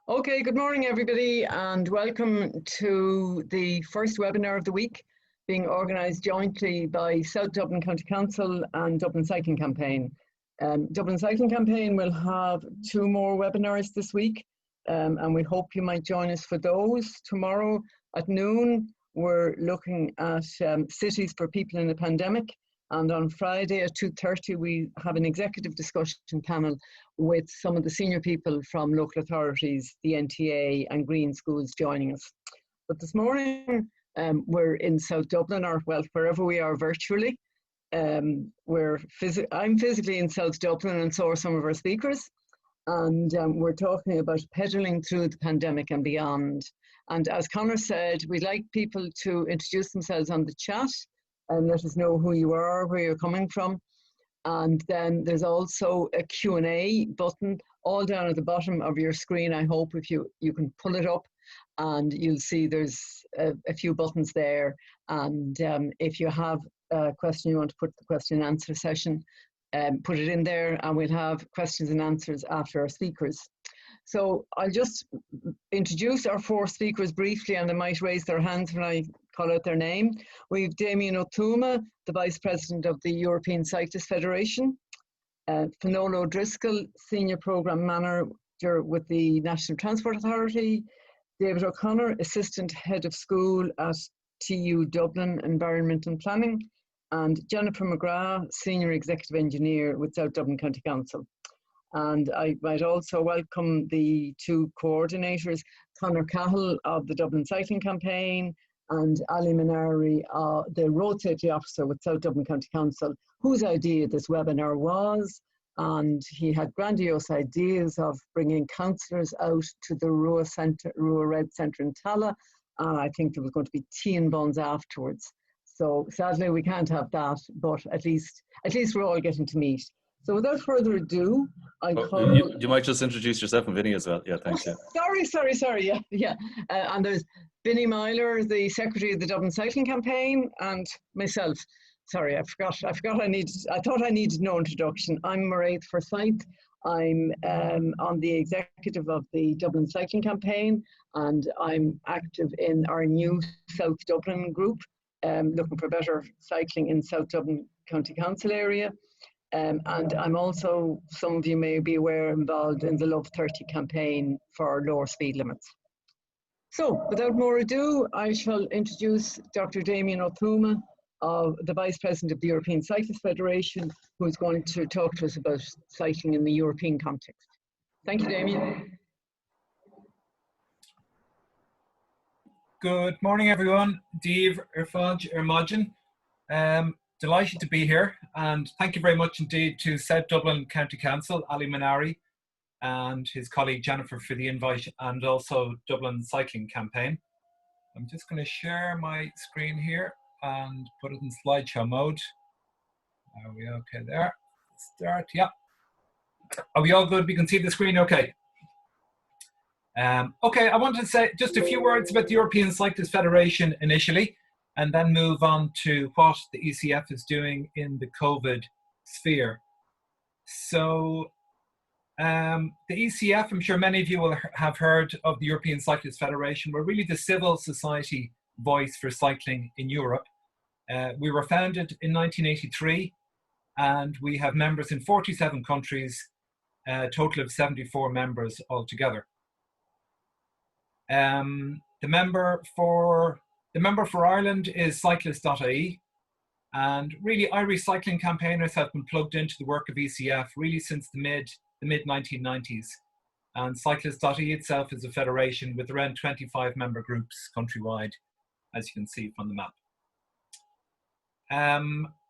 Okay, good morning everybody and welcome to the first webinar of the week being organised jointly by South Dublin County Council and Dublin Cycling Campaign. Dublin Cycling Campaign will have 2 more webinars this week and we hope you might join us for those. Tomorrow at noon we're looking at cities for people in a pandemic, and on Friday at 2:30 we have an executive discussion panel with some of the senior people from local authorities, the NTA and Green Schools joining us. But this morning we're in South Dublin, or well, wherever we are virtually. I'm physically in South Dublin and so are some of our speakers. And we're talking about pedalling through the pandemic and beyond. And as Conor said, we'd like people to introduce themselves on the chat and let us know who you are, where you're coming from. And then there's also a Q&A button all down at the bottom of your screen. I hope if you can pull it up and you'll see there's a few buttons there. And if you have a question you want to put the question and answer session, put it in there and we'll have questions and answers after our speakers. So I'll just introduce our 4 speakers briefly and they might raise their hands when I call out their name. We've Damien, the Vice President of the European Cyclists Federation, Finola, Senior Programme Manager with the National Transport Authority, David O'Connor, Assistant Head of School at TU Dublin Environment and Planning, and Jennifer McGrath, Senior Executive Engineer with South Dublin County Council. And I might also welcome the 2 coordinators, Conor Cahill of the Dublin Cycling Campaign and Ali Minari, the Road Safety Officer with South Dublin County Council, whose idea this webinar was. And he had grandiose ideas of bringing councillors out to the Rua Red Centre in Tallaght. And I think there was going to be tea and buns afterwards. So sadly we can't have that, but at least we're all getting to meet. So without further ado, you might just introduce yourself and Vinnie as well. Yeah, thanks. Yeah. Sorry. Yeah. And there's Vinnie Meyler, the Secretary of the Dublin Cycling Campaign, and myself. Sorry, I forgot. I thought I needed no introduction. I'm Mairéad Forsythe. I'm on the executive of the Dublin Cycling Campaign, and I'm active in our new South Dublin group, looking for better cycling in South Dublin County Council area. And I'm also, some of you may be aware, involved in the Love 30 campaign for lower speed limits. So without more ado, I shall introduce Dr. Damien, the Vice President of the European Cyclists Federation, who is going to talk to us about cycling in the European context. Thank you, Damien. Good morning, everyone. Dave, Irfaj, Irmajin. Delighted to be here, and thank you very much indeed to South Dublin County Council, Ali Minari, and his colleague Jennifer for the invite, and also Dublin Cycling Campaign. I'm just going to share my screen here and put it in slideshow mode. Are we okay there? Start, yeah. Are we all good? We can see the screen okay. Okay, I wanted to say just a few words about the European Cyclists Federation initially, and then move on to what the ECF is doing in the COVID sphere. So the ECF, I'm sure many of you will have heard of the European Cyclists Federation. We're really the civil society voice for cycling in Europe. We were founded in 1983, and we have members in 47 countries, a total of 74 members altogether. The member for Ireland is cyclists.ie, and really Irish cycling campaigners have been plugged into the work of ECF really since the mid 1990s. And cyclists.ie itself is a federation with around 25 member groups countrywide, as you can see from the map.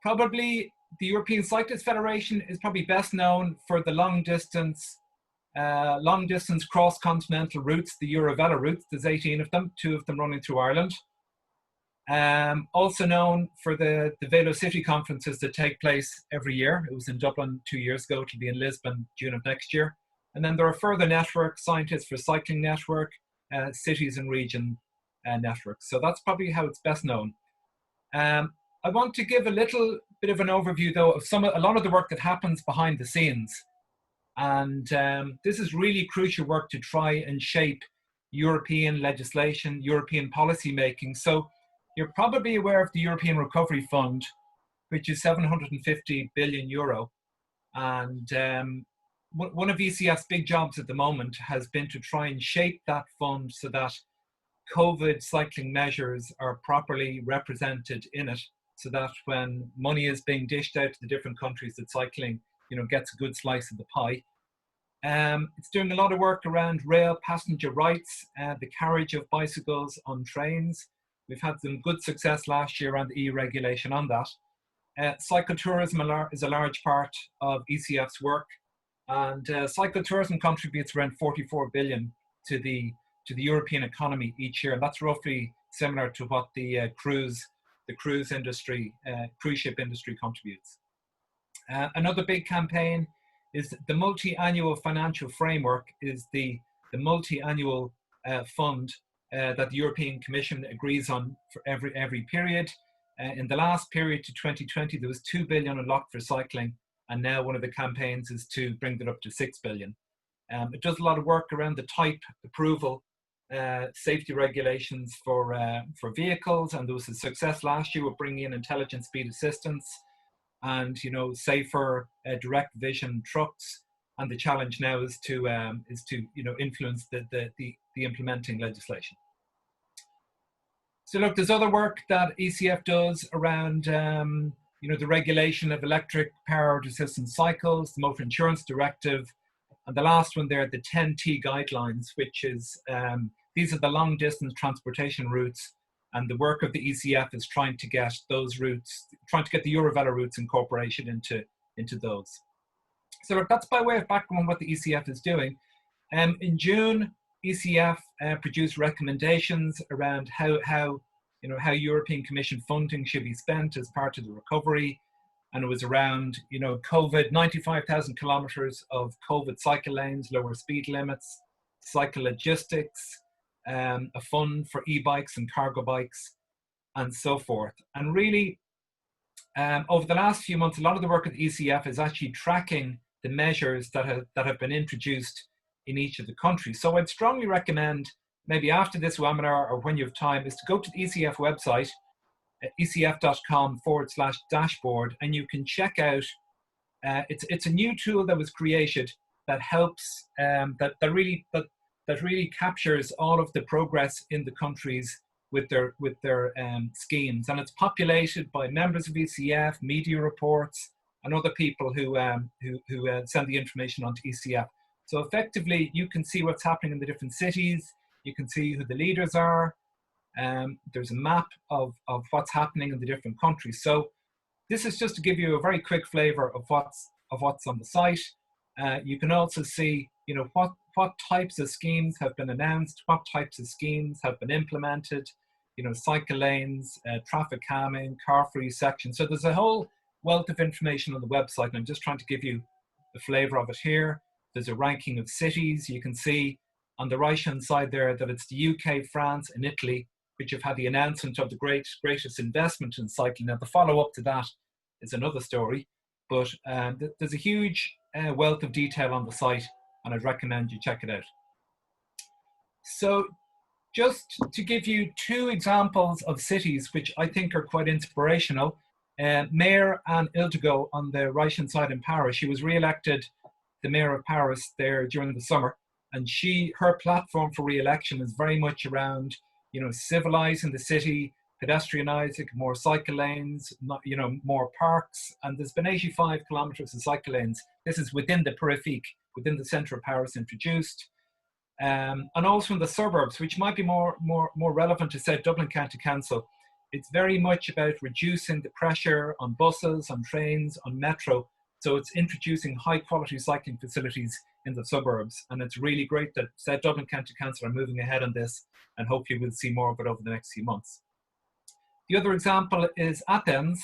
Probably the European Cyclists Federation is probably best known for the long distance cross-continental routes, the Eurovelo routes. There's 18 of them, 2 of them running through Ireland. Also known for the Velo City conferences that take place every year. It was in Dublin 2 years ago. It'll be in Lisbon June of next year. And then there are further networks, Scientists for Cycling Network, Cities and Region networks. So that's probably how it's best known. I want to give a little bit of an overview though of a lot of the work that happens behind the scenes. And this is really crucial work to try and shape European legislation, European policy making. So you're probably aware of the European Recovery Fund, which is 750 billion euro. And one of ECF's big jobs at the moment has been to try and shape that fund so that COVID cycling measures are properly represented in it, so that when money is being dished out to the different countries, that cycling, gets a good slice of the pie. It's doing a lot of work around rail passenger rights, the carriage of bicycles on trains. We've had some good success last year around the EU regulation on that. Cyclotourism is a large part of ECF's work, and cyclotourism contributes around 44 billion to the European economy each year, and that's roughly similar to what the cruise industry, cruise ship industry contributes. Another big campaign is the multi-annual financial framework, is the multi-annual fund that the European Commission agrees on for every period. In the last period to 2020, there was 2 billion unlocked for cycling, and now one of the campaigns is to bring that up to 6 billion. It does a lot of work around the type approval, safety regulations for vehicles, and there was a success last year with bringing in intelligent speed assistance and safer direct vision trucks. And the challenge now is to influence the implementing legislation. So look, there's other work that ECF does around the regulation of electric powered assistance cycles, the Motor Insurance Directive, and the last one there, the 10T guidelines, which is these are the long distance transportation routes, and the work of the ECF is trying to get those routes, trying to get the Eurovelo routes incorporated into those. So look, that's by way of background what the ECF is doing. In June, ECF produced recommendations around how European Commission funding should be spent as part of the recovery, and it was around COVID, 95,000 kilometers of COVID cycle lanes, lower speed limits, cycle logistics, a fund for e-bikes and cargo bikes, and so forth. And really, over the last few months, a lot of the work at the ECF is actually tracking the measures that have been introduced in each of the countries. So I'd strongly recommend, maybe after this webinar or when you have time, is to go to the ECF website, ecf.com/dashboard, and you can check out, it's a new tool that was created that helps, that really captures all of the progress in the countries with their schemes. And it's populated by members of ECF, media reports, and other people who send the information onto ECF. So effectively, you can see what's happening in the different cities. You can see who the leaders are. There's a map of what's happening in the different countries. So this is just to give you a very quick flavor of what's on the site. You can also see, what types of schemes have been announced, what types of schemes have been implemented, cycle lanes, traffic calming, car-free sections. So there's a whole wealth of information on the website, and I'm just trying to give you the flavor of it here. There's a ranking of cities. You can see on the right-hand side there that it's the UK, France, and Italy, which have had the announcement of the greatest investment in cycling. Now, the follow-up to that is another story, but there's a huge wealth of detail on the site, and I'd recommend you check it out. So just to give you two examples of cities which I think are quite inspirational, Mayor Anne Hidalgo on the right-hand side in Paris, she was re-elected the mayor of Paris there during the summer, and her platform for re-election is very much around, civilizing the city, pedestrianizing, more cycle lanes, more parks, and there's been 85 kilometers of cycle lanes. This is within the périphérique, within the centre of Paris, introduced, and also in the suburbs, which might be more relevant to South Dublin County Council. It's very much about reducing the pressure on buses, on trains, on metro. So it's introducing high quality cycling facilities in the suburbs. And it's really great that South Dublin County Council are moving ahead on this, and hopefully we'll see more of it over the next few months. The other example is Athens.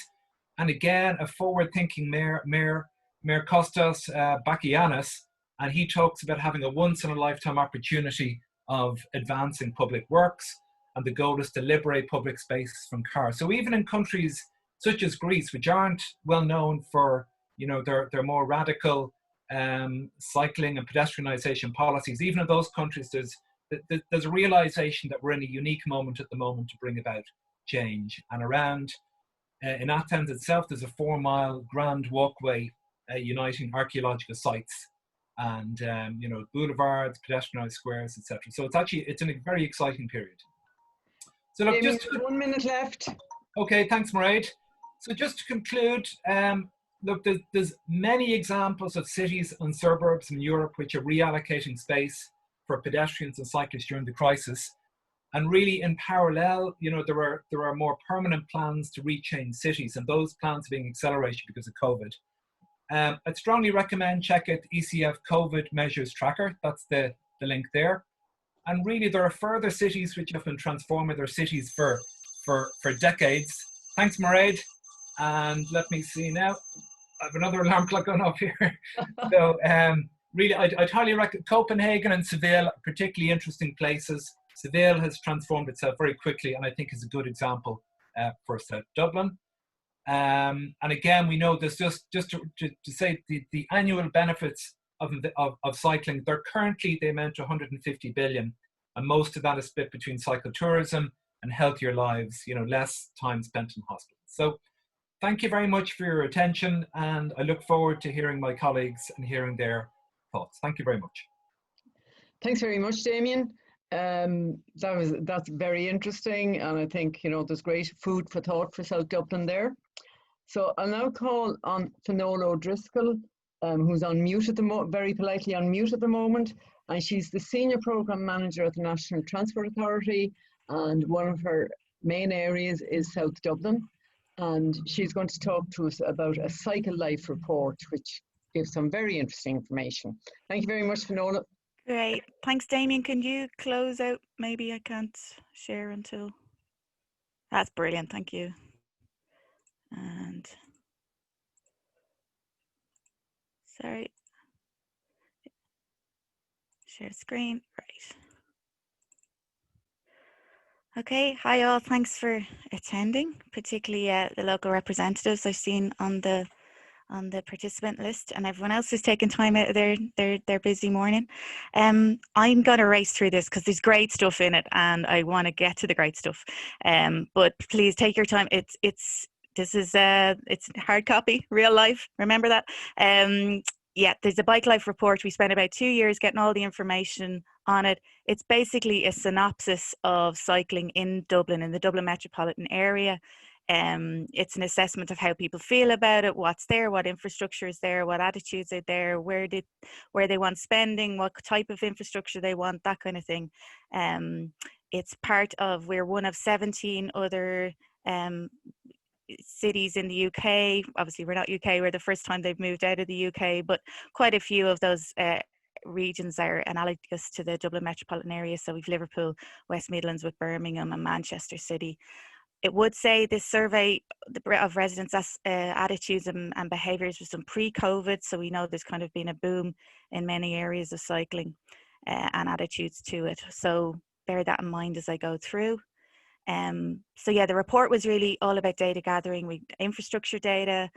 And again, a forward thinking Mayor Kostas Bakianis, and he talks about having a once in a lifetime opportunity of advancing public works. And the goal is to liberate public space from cars. So even in countries such as Greece, which aren't well known for, their more radical cycling and pedestrianisation policies, even in those countries, there's a realisation that we're in a unique moment at the moment to bring about change. And around, in Athens itself, there's a 4-mile grand walkway uniting archaeological sites and boulevards, pedestrianised squares, etc. So it's in a very exciting period. So look, Damien, 1 minute left. Okay, thanks, Mairéad. So just to conclude, look, there's many examples of cities and suburbs in Europe which are reallocating space for pedestrians and cyclists during the crisis. And really, in parallel, there are more permanent plans to rechain cities, and those plans are being accelerated because of COVID. I'd strongly recommend check out the ECF COVID measures tracker. That's the link there. And really, there are further cities which have been transforming their cities for decades. Thanks, Mairéad. And let me see now. I have another alarm clock going off here. So really, I'd highly recommend Copenhagen and Seville, particularly interesting places. Seville has transformed itself very quickly, and I think is a good example for South Dublin. And again, we know there's just to say the annual benefits of cycling. They amount to 150 billion, and most of that is split between cycle tourism and healthier lives. Less time spent in hospital. So, thank you very much for your attention, and I look forward to hearing my colleagues and hearing their thoughts. Thank you very much. Thanks very much, Damien. That's very interesting, and I think there's great food for thought for South Dublin there. So I'll now call on Finola O'Driscoll, who's on mute at very politely on mute at the moment, and she's the Senior Programme Manager at the National Transport Authority, and one of her main areas is South Dublin, and she's going to talk to us about a Cycle Life report, which gives some very interesting information. Thank you very much, Finola. Great. Thanks, Damien. Can you close out? Maybe I can't share until... That's brilliant. Thank you. And... Sorry. Share screen. Right. Okay. Hi, all. Thanks for attending, particularly the local representatives I've seen on the participant list, and everyone else who's taken time out of their busy morning. I'm going to race through this because there's great stuff in it, and I want to get to the great stuff. But please take your time. It's hard copy, real life. Remember that. Yeah, there's a Bike Life report. We spent about 2 years getting all the information on it. It's basically a synopsis of cycling in Dublin, in the Dublin metropolitan area. It's an assessment of how people feel about it, what's there, what infrastructure is there, what attitudes are there, where they want spending, what type of infrastructure they want, that kind of thing. It's we're one of 17 other cities in the UK. Obviously, we're not UK, we're the first time they've moved out of the UK, but quite a few of those regions are analogous to the Dublin metropolitan area. So we've Liverpool, West Midlands with Birmingham, and Manchester City. It would say this survey of residents' attitudes and behaviours was done pre-COVID, so we know there's kind of been a boom in many areas of cycling and attitudes to it. So bear that in mind as I go through. So yeah, the report was really all about data gathering, infrastructure data,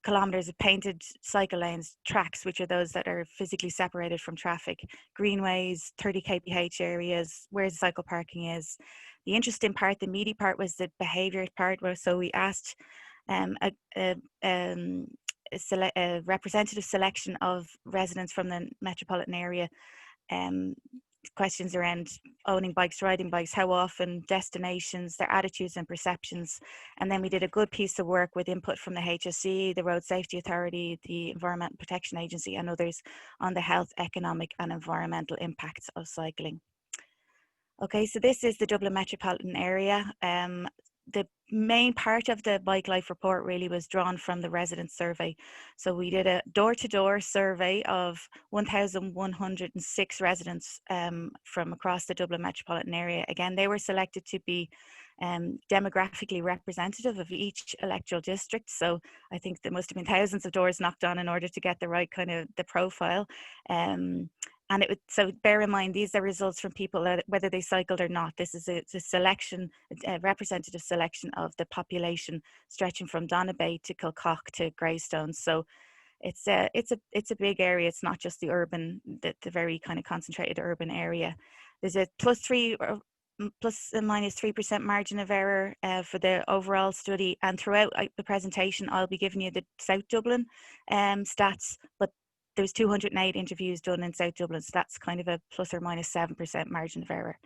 kilometres of painted cycle lanes, tracks, which are those that are physically separated from traffic, greenways, 30 kph areas, where the cycle parking is. The interesting part, the meaty part, was the behaviour part. So we asked a representative selection of residents from the metropolitan area, questions around owning bikes, riding bikes, how often, destinations, their attitudes and perceptions. And then we did a good piece of work with input from the HSE, the Road Safety Authority, the Environmental Protection Agency, and others on the health, economic and environmental impacts of cycling. Okay, so this is the Dublin metropolitan area. The main part of the Bike Life report really was drawn from the resident survey. So we did a door-to-door survey of 1,106 residents from across the Dublin metropolitan area. Again, they were selected to be demographically representative of each electoral district. So I think there must have been thousands of doors knocked on in order to get the right kind of the profile. And so bear in mind, these are results from people that, whether they cycled or not. This is a selection, a representative selection of the population stretching from Donabate to Kilcock to Greystone. So it's a big area. It's not just the urban, the very kind of concentrated urban area. There's a plus and minus 3% margin of error for the overall study, and throughout the presentation I'll be giving you the South Dublin stats, but there's 208 interviews done in South Dublin, so that's kind of a plus or minus 7% margin of error.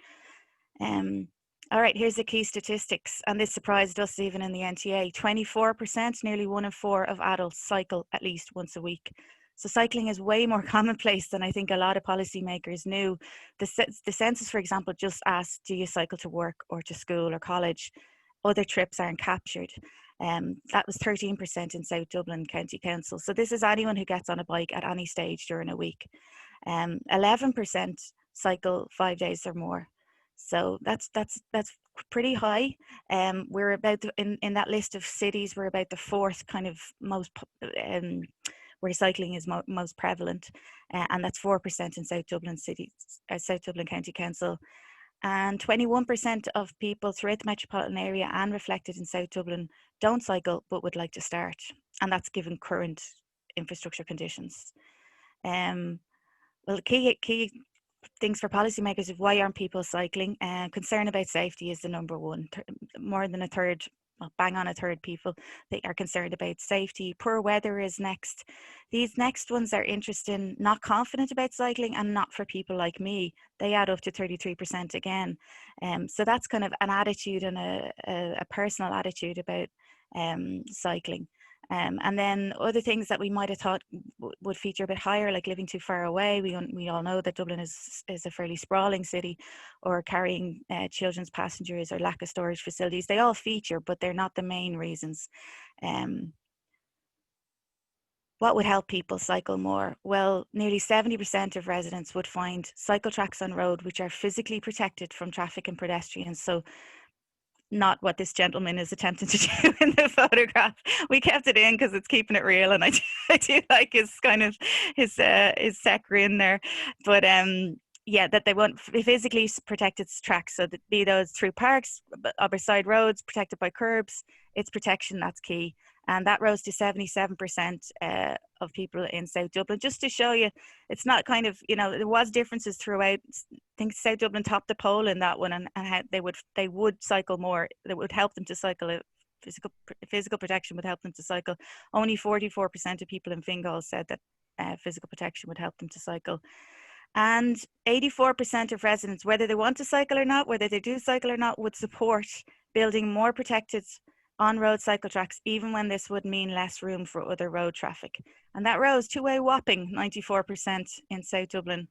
All right, here's the key statistics, and this surprised us even in the NTA. 24%, nearly 1 in 4 of adults cycle at least once a week. So cycling is way more commonplace than I think a lot of policymakers knew. The census, for example, just asked, do you cycle to work or to school or college? Other trips aren't captured. That was 13% in South Dublin County Council. So this is anyone who gets on a bike at any stage during a week. 11% cycle 5 days or more. So that's pretty high. We're about in that list of cities, we're about the 4th kind of most where cycling is most prevalent, and that's 4% in South Dublin South Dublin County Council, and 21% of people throughout the metropolitan area and reflected in South Dublin don't cycle but would like to start, and that's given current infrastructure conditions. Well, key things for policymakers of why aren't people cycling? Concern about safety is the number one. More than a third, well, bang on a third people, they are concerned about safety. Poor weather is next. These next ones are interesting, not confident about cycling, and not for people like me. They add up to 33% again. So that's kind of an attitude and a personal attitude about cycling. And then other things that we might have thought would feature a bit higher, like living too far away. We all know that Dublin is a fairly sprawling city, or carrying children's passengers, or lack of storage facilities. They all feature, but they're not the main reasons. What would help people cycle more? Well, nearly 70% of residents would find cycle tracks on road which are physically protected from traffic and pedestrians. So not what this gentleman is attempting to do in the photograph. We kept it in because it's keeping it real, and I do like his kind of his sec grin there. But yeah, that they want physically protected tracks, so that be those through parks, other side roads, protected by curbs. It's protection that's key, and that rose to 77% of people in South Dublin. Just to show you, it's not kind of, you know, there was differences throughout. I think South Dublin topped the poll in that one, and how they would cycle more. That would help them to cycle. Physical protection would help them to cycle. Only 44% of people in Fingal said that physical protection would help them to cycle. And 84% of residents, whether they want to cycle or not, whether they do cycle or not, would support building more protected on-road cycle tracks, even when this would mean less room for other road traffic. And that rose to a whopping 94% in South Dublin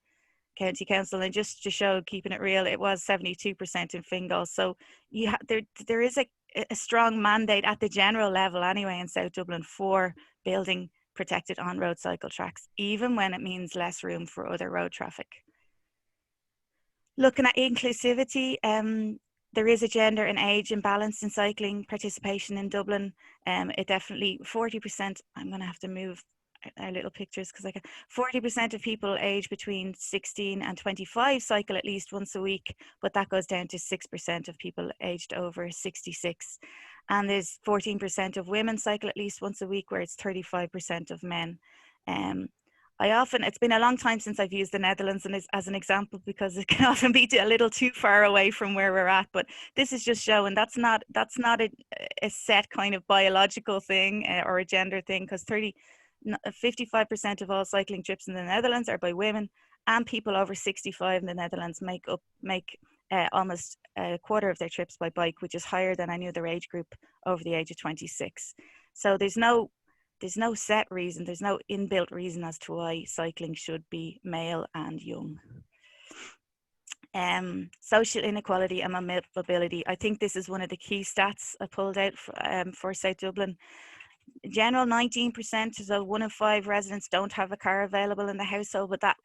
County Council. And just to show, keeping it real, it was 72% in Fingal. So there is a strong mandate at the general level anyway in South Dublin for building protected on-road cycle tracks, even when it means less room for other road traffic. Looking at inclusivity, there is a gender and age imbalance in cycling participation in Dublin. It definitely, 40%, I'm going to have to move our little pictures because 40% of people aged between 16 and 25 cycle at least once a week, but that goes down to 6% of people aged over 66. And there's 14% of women cycle at least once a week, where it's 35% of men. It's been a long time since I've used the Netherlands as an example, because it can often be a little too far away from where we're at. But this is just showing that's not a set kind of biological thing or a gender thing, because 55% of all cycling trips in the Netherlands are by women, and people over 65 in the Netherlands make almost a quarter of their trips by bike, which is higher than any other age group over the age of 26. So there's no set reason, there's no inbuilt reason as to why cycling should be male and young. Social inequality and mobility. I think this is one of the key stats I pulled out for South Dublin. In general, 19%, so 1 in 5 residents don't have a car available in the household, but that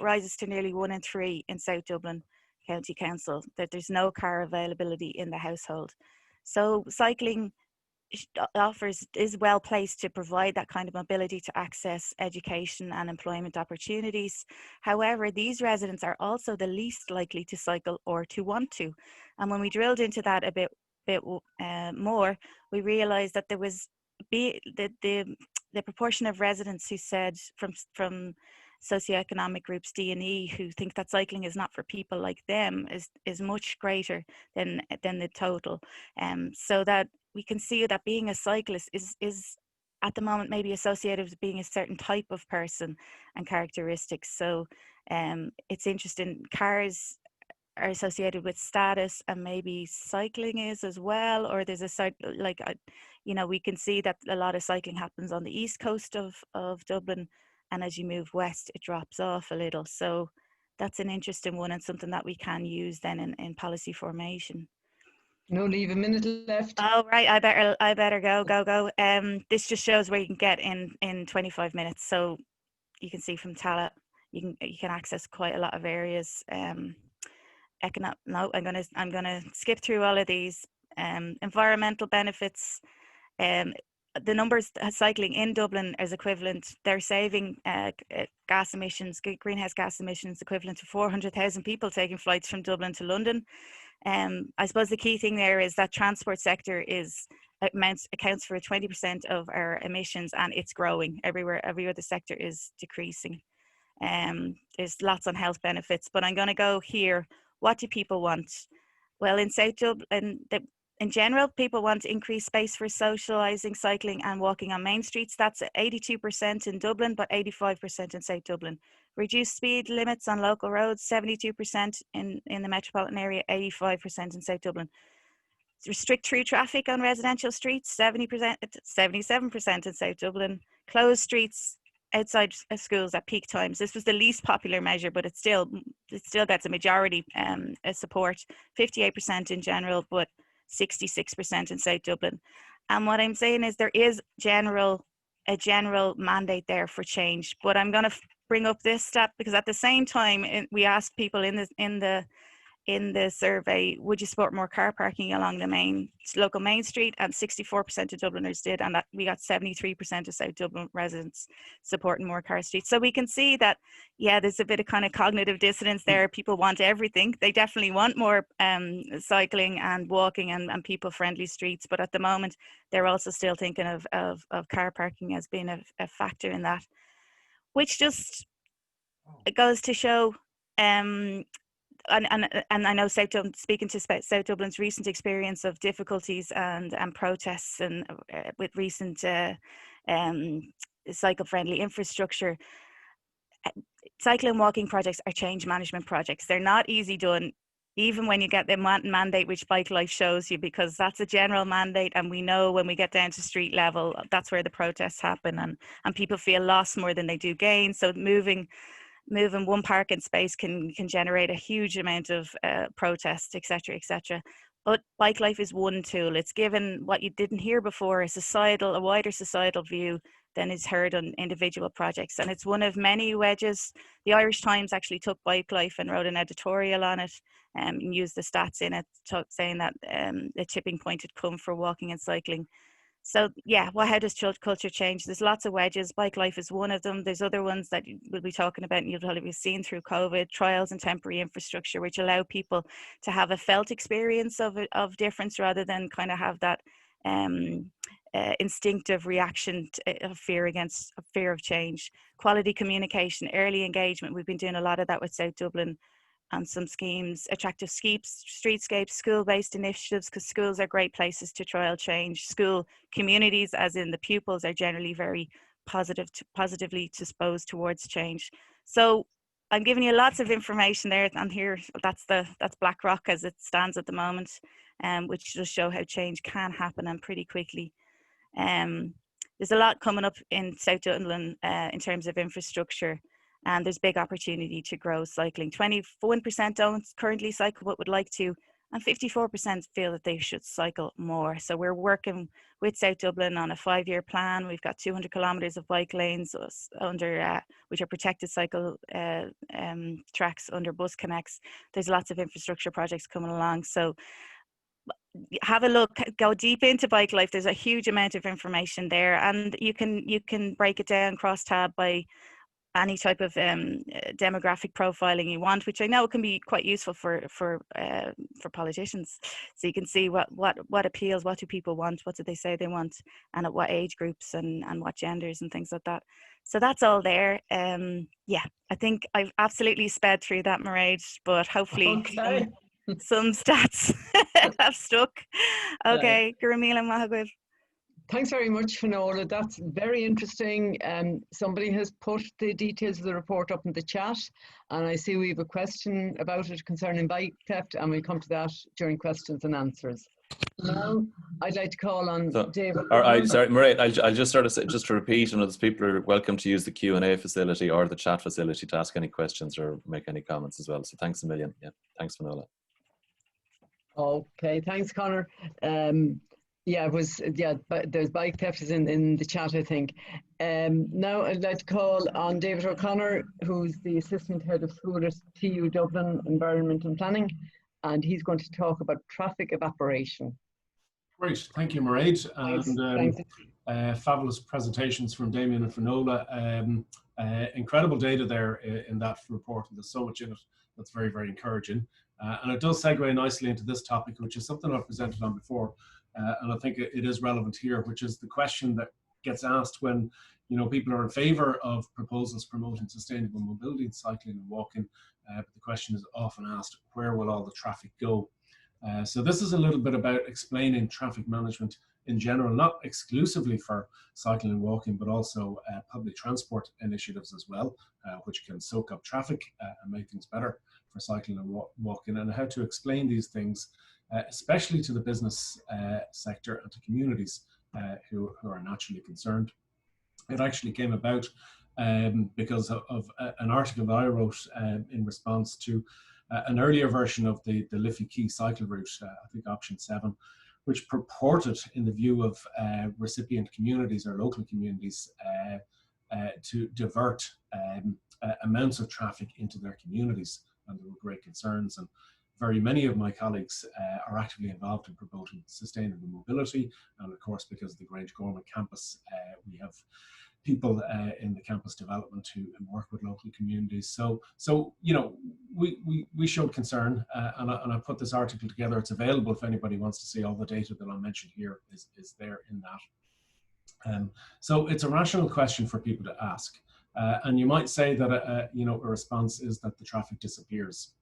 rises to nearly 1 in 3 in South Dublin County Council, that there's no car availability in the household. So cycling is well placed to provide that kind of mobility to access education and employment opportunities. However, these residents are also the least likely to cycle or to want to. And when we drilled into that a bit more, we realized that there was the the proportion of residents who said from socioeconomic groups D and E who think that cycling is not for people like them is much greater than the total. So that we can see that being a cyclist is at the moment maybe associated with being a certain type of person and characteristics. So it's interesting. Cars are associated with status, and maybe cycling is as well, or there's a sort like we can see that a lot of cycling happens on the east coast of Dublin, and as you move west it drops off a little. So that's an interesting one and something that we can use then in policy formation. No, leave a minute left. Oh right, I better go. This just shows where you can get in 25 minutes. So you can see from Tallaght you can access quite a lot of areas. No, I'm gonna skip through all of these. Environmental benefits. The numbers cycling in Dublin is equivalent. They're saving gas emissions, greenhouse gas emissions, equivalent to 400,000 people taking flights from Dublin to London. I suppose the key thing there is that transport sector accounts for 20% of our emissions, and it's growing everywhere. Every other sector is decreasing. There's lots on health benefits, but I'm going to go here. What do people want? Well, in South Dublin, in general, people want increased space for socialising, cycling and walking on main streets. That's 82% in Dublin, but 85% in South Dublin. Reduced speed limits on local roads, 72% in the metropolitan area, 85% in South Dublin. Restrict through traffic on residential streets, 77% in South Dublin. Closed streets outside schools at peak times. This was the least popular measure, but it still gets a majority support, 58% in general, but 66% in South Dublin. And what I'm saying is there is a general mandate there for change, but I'm going to bring up this stat because at the same time we asked people in the survey, would you support more car parking along the local main street? And 64% of Dubliners did, and that we got 73% of South Dublin residents supporting more car streets. So we can see that, yeah, there's a bit of kind of cognitive dissonance there. People want everything. They definitely want more cycling and walking and people-friendly streets, but at the moment, they're also still thinking of car parking as being a factor in that, which just it goes to show and I know South Dublin, speaking to South Dublin's recent experience of difficulties and protests and with recent cycle-friendly infrastructure, cycling and walking projects are change management projects. They're not easy done, even when you get the mandate which Bike Life shows you, because that's a general mandate, and we know when we get down to street level, that's where the protests happen, and people feel lost more than they do gain. So moving one parking space can generate a huge amount of protest, etc., etc. But Bike Life is one tool. It's given what you didn't hear before, a wider societal view than is heard on individual projects. And it's one of many wedges. The Irish Times actually took Bike Life and wrote an editorial on it and used the stats in it, saying that the tipping point had come for walking and cycling. So yeah, well, how does culture change? There's lots of wedges. Bike Life is one of them. There's other ones that we'll be talking about, and you'll probably have seen through COVID, trials and temporary infrastructure, which allow people to have a felt experience of difference rather than kind of have that instinctive reaction of fear of change. Quality communication, early engagement. We've been doing a lot of that with South Dublin and some schemes, attractive streetscapes, school-based initiatives, because schools are great places to trial change. School communities, as in the pupils, are generally very positively disposed towards change. So I'm giving you lots of information there, and here that's Blackrock as it stands at the moment, which just show how change can happen and pretty quickly. There's a lot coming up in South Dublin in terms of infrastructure. And there's big opportunity to grow cycling. 21% don't currently cycle but would like to, and 54% feel that they should cycle more. So we're working with South Dublin on a 5-year plan. We've got 200 kilometres of bike lanes under which are protected cycle tracks under bus connects. There's lots of infrastructure projects coming along. So have a look, go deep into Bike Life. There's a huge amount of information there, and you can break it down cross tab by any type of demographic profiling you want, which I know can be quite useful for politicians. So you can see what appeals, what do people want, what do they say they want, and at what age groups and what genders and things like that. So that's all there. Yeah, I think I've absolutely sped through that, Mairéad, but hopefully Okay. some stats have stuck. Okay, Guramila Mahagwib. Thanks very much, Finola. That's very interesting. Somebody has put the details of the report up in the chat, and I see we have a question about it concerning bike theft, and we'll come to that during questions and answers. Now, I'd like to call on David. Sorry, Mairéad, I'll just sort of say, just to repeat, those people are welcome to use the Q&A facility or the chat facility to ask any questions or make any comments as well. So thanks a million. Yeah, thanks, Finola. Okay, thanks, Conor. But there's bike theft is in the chat, I think. Now I'd like to call on David O'Connor, who's the Assistant Head of School at TU Dublin Environment and Planning, and he's going to talk about traffic evaporation. Great, thank you, Mairéad, and Thanks. fabulous presentations from Damien and Finola. Incredible data there in that report, and there's so much in it that's very, very encouraging. And it does segue nicely into this topic, which is something I've presented on before. And I think it is relevant here, which is the question that gets asked when people are in favour of proposals promoting sustainable mobility, cycling and walking. But the question is often asked, where will all the traffic go? So this is a little bit about explaining traffic management in general, not exclusively for cycling and walking, but also public transport initiatives as well, which can soak up traffic and make things better for cycling and walking, and how to explain these things especially to the business sector and to communities who are naturally concerned. It actually came about because of an article that I wrote in response to an earlier version of the Liffey Quay cycle route, I think option 7, which purported, in the view of recipient communities or local communities, to divert amounts of traffic into their communities. And there were great concerns, and very many of my colleagues are actively involved in promoting sustainable mobility. And of course, because of the Grange Gorman campus, we have people in the campus development who work with local communities. So we showed concern, and I put this article together. It's available if anybody wants to see all the data that I mentioned here is there in that. So it's a rational question for people to ask. And you might say that a response is that the traffic disappears.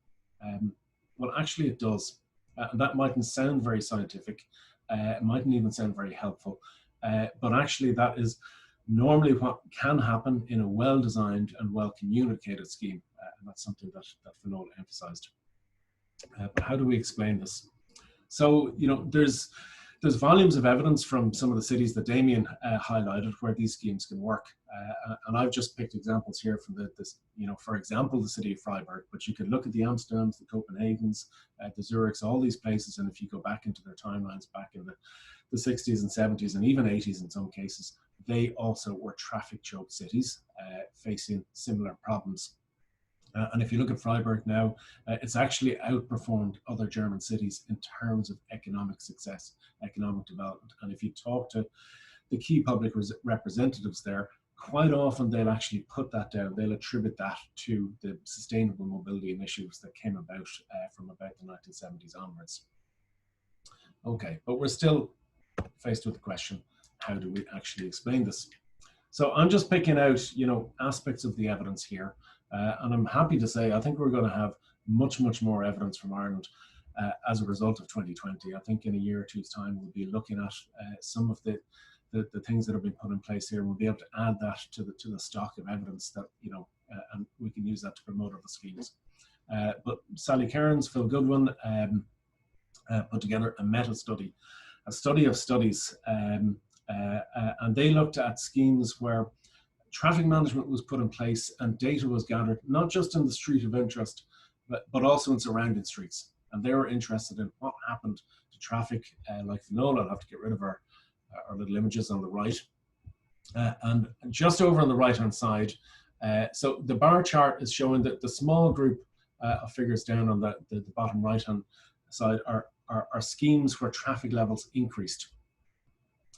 Well, actually it does. And that mightn't sound very scientific. It mightn't even sound very helpful. But actually that is normally what can happen in a well-designed and well-communicated scheme. And that's something that Finola emphasized. But how do we explain this? So, there's volumes of evidence from some of the cities that Damien highlighted where these schemes can work. And I've just picked examples here from for example, the city of Freiburg, but you could look at the Amsterdams, the Copenhagens, the Zurichs, all these places. And if you go back into their timelines back in the 60s and 70s and even 80s in some cases, they also were traffic choked cities facing similar problems. And if you look at Freiburg now, it's actually outperformed other German cities in terms of economic success, economic development. And if you talk to the key public representatives there, quite often they'll actually put that down. They'll attribute that to the sustainable mobility initiatives that came about from about the 1970s onwards. Okay, but we're still faced with the question, how do we actually explain this? So I'm just picking out, aspects of the evidence here. And I'm happy to say, I think we're going to have much, much more evidence from Ireland as a result of 2020. I think in a year or two's time, we'll be looking at some of the things that have been put in place here. We'll be able to add that to the stock of evidence that, and we can use that to promote other schemes. But Sally Cairns, Phil Goodwin put together a meta study, a study of studies, and they looked at schemes where traffic management was put in place and data was gathered, not just in the street of interest, but also in surrounding streets. And they were interested in what happened to traffic, like Finola. I'll have to get rid of our little images on the right. And just over on the right-hand side, so the bar chart is showing that the small group of figures down on the bottom right-hand side are schemes where traffic levels increased.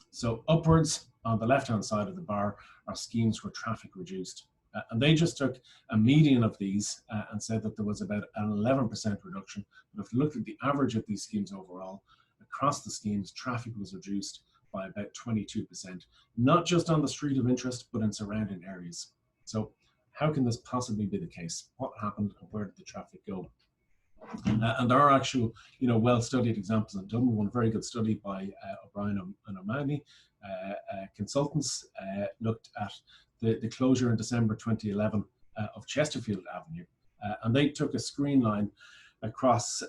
So upwards on the left-hand side of the bar are schemes where traffic reduced. And they just took a median of these and said that there was about an 11% reduction. But if you look at the average of these schemes overall, across the schemes, traffic was reduced by about 22%, not just on the street of interest, but in surrounding areas. So how can this possibly be the case? What happened and where did the traffic go? And there are actual, well-studied examples in Dublin. One very good study by O'Brien and O'Mahony consultants looked at the closure in December 2011 of Chesterfield Avenue, and they took a screen line across,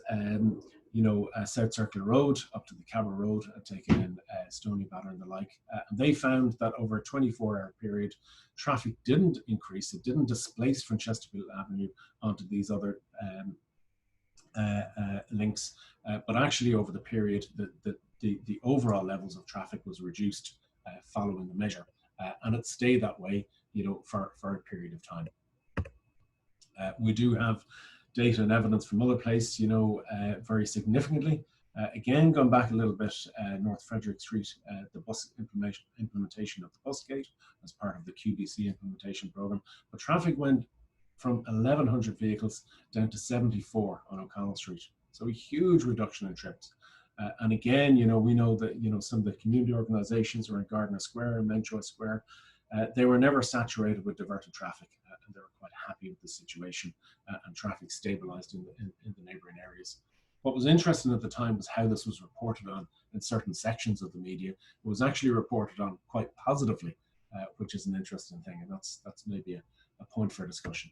South Circular Road up to the Cabra Road, taking in Stony Batter and the like. And they found that over a 24-hour period, traffic didn't increase. It didn't displace from Chesterfield Avenue onto these other links, but actually over the period, the overall levels of traffic was reduced following the measure, and it stayed that way, for a period of time. We do have data and evidence from other places, very significantly. Again, going back a little bit, North Frederick Street, the bus implementation of the bus gate as part of the QBC implementation program, but traffic went from 1,100 vehicles down to 74 on O'Connell Street. So a huge reduction in trips. And again, we know that, some of the community organizations were in Gardner Square and Mountjoy Square. They were never saturated with diverted traffic, and they were quite happy with the situation, and traffic stabilized in the neighboring areas. What was interesting at the time was how this was reported on in certain sections of the media. It was actually reported on quite positively, which is an interesting thing, and that's maybe a point for discussion.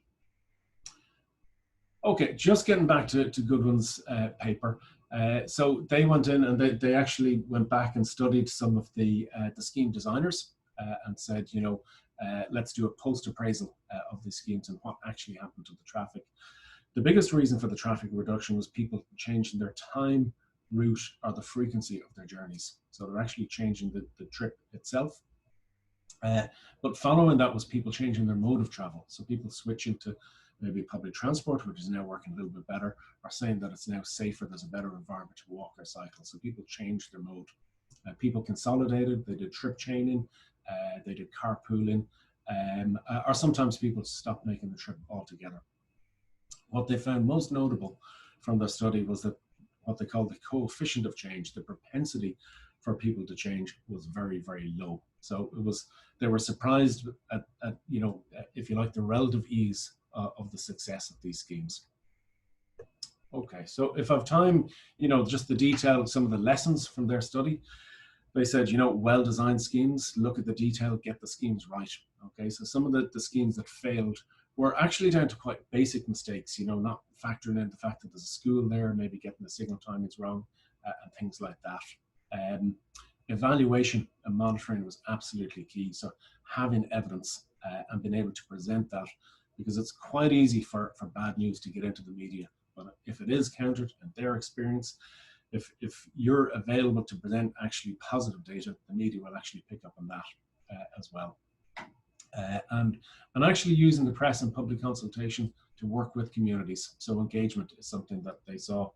Okay, just getting back to Goodwin's paper. So they went in and they actually went back and studied some of the scheme designers and said, let's do a post-appraisal of these schemes and what actually happened to the traffic. The biggest reason for the traffic reduction was people changing their time, route, or the frequency of their journeys. So they're actually changing the trip itself. But following that was people changing their mode of travel. So people switching to maybe public transport, which is now working a little bit better, or saying that it's now safer, there's a better environment to walk or cycle. So people changed their mode. People consolidated, they did trip chaining, they did carpooling, or sometimes people stopped making the trip altogether. What they found most notable from their study was that what they call the coefficient of change, the propensity for people to change, was very, very low. So they were surprised at if you like, the relative ease of the success of these schemes. Okay, so if I have time, just the detail, some of the lessons from their study. They said, well-designed schemes, look at the detail, get the schemes right. Okay, so some of the schemes that failed were actually down to quite basic mistakes, not factoring in the fact that there's a school there, maybe getting the signal timings wrong, and things like that. Evaluation and monitoring was absolutely key. So having evidence and being able to present that, because it's quite easy for bad news to get into the media. But if it is countered in their experience, if you're available to present actually positive data, the media will actually pick up on that as well. And actually using the press and public consultation to work with communities. So engagement is something that they saw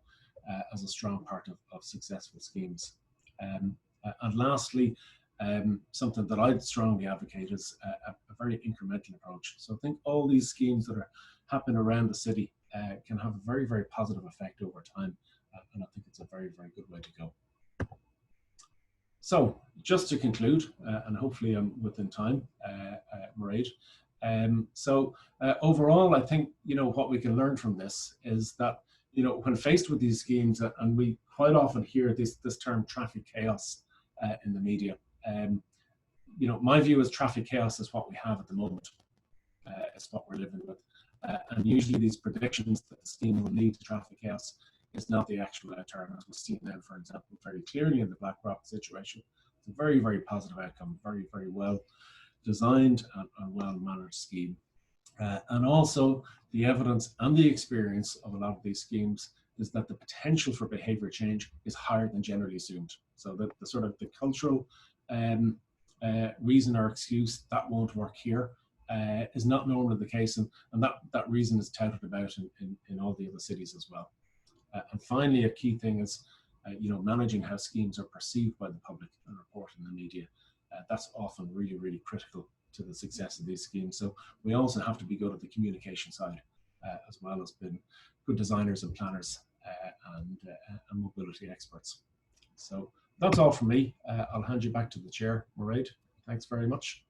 as a strong part of successful schemes. And lastly, something that I'd strongly advocate is a very incremental approach. So I think all these schemes that are happening around the city can have a very, very positive effect over time. And I think it's a very, very good way to go. So just to conclude, and hopefully I'm within time, Mairéad. Overall, I think, what we can learn from this is that, when faced with these schemes, and we quite often hear this term traffic chaos in the media. My view is traffic chaos is what we have at the moment. It's what we're living with. And usually these predictions that the scheme will lead to traffic chaos is not the actual outcome, as we've seen now, for example, very clearly in the Blackrock situation. It's a very, very positive outcome, very, very well designed and well-managed scheme. And also the evidence and the experience of a lot of these schemes is that the potential for behavior change is higher than generally assumed. So that the sort of the cultural reason or excuse that won't work here is not normally the case, and that reason is touted about in all the other cities as well. And finally, a key thing is managing how schemes are perceived by the public and reported in the media. That's often really, really critical to the success of these schemes. So we also have to be good at the communication side, as well as being good designers and planners and mobility experts. So that's all from me. I'll hand you back to the chair, Mairéad. Thanks very much.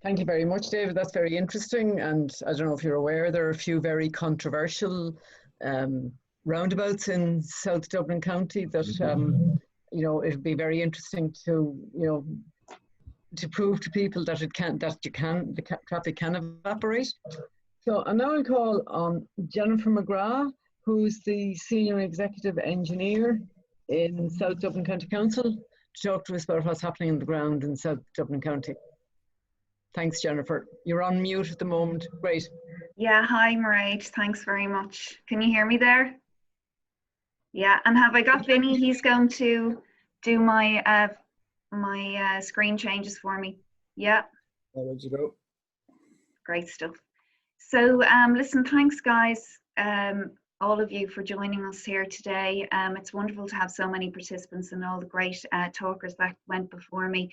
Thank you very much, David. That's very interesting. And I don't know if you're aware, there are a few very controversial roundabouts in South Dublin County that, you know, it'd be very interesting to, you know, to prove to people that the traffic can evaporate. So I now call on Jennifer McGrath, who's the Senior Executive Engineer in South Dublin County Council, to talk to us about what's happening on the ground in South Dublin County. Thanks, Jennifer. You're on mute at the moment. Great. Yeah, hi, Mairéad. Thanks very much. Can you hear me there? Yeah, and have I got Vinnie? He's going to do my my screen changes for me. Yeah. There you go. Great stuff. So, listen, thanks, guys, all of you for joining us here today. It's wonderful to have so many participants and all the great talkers that went before me.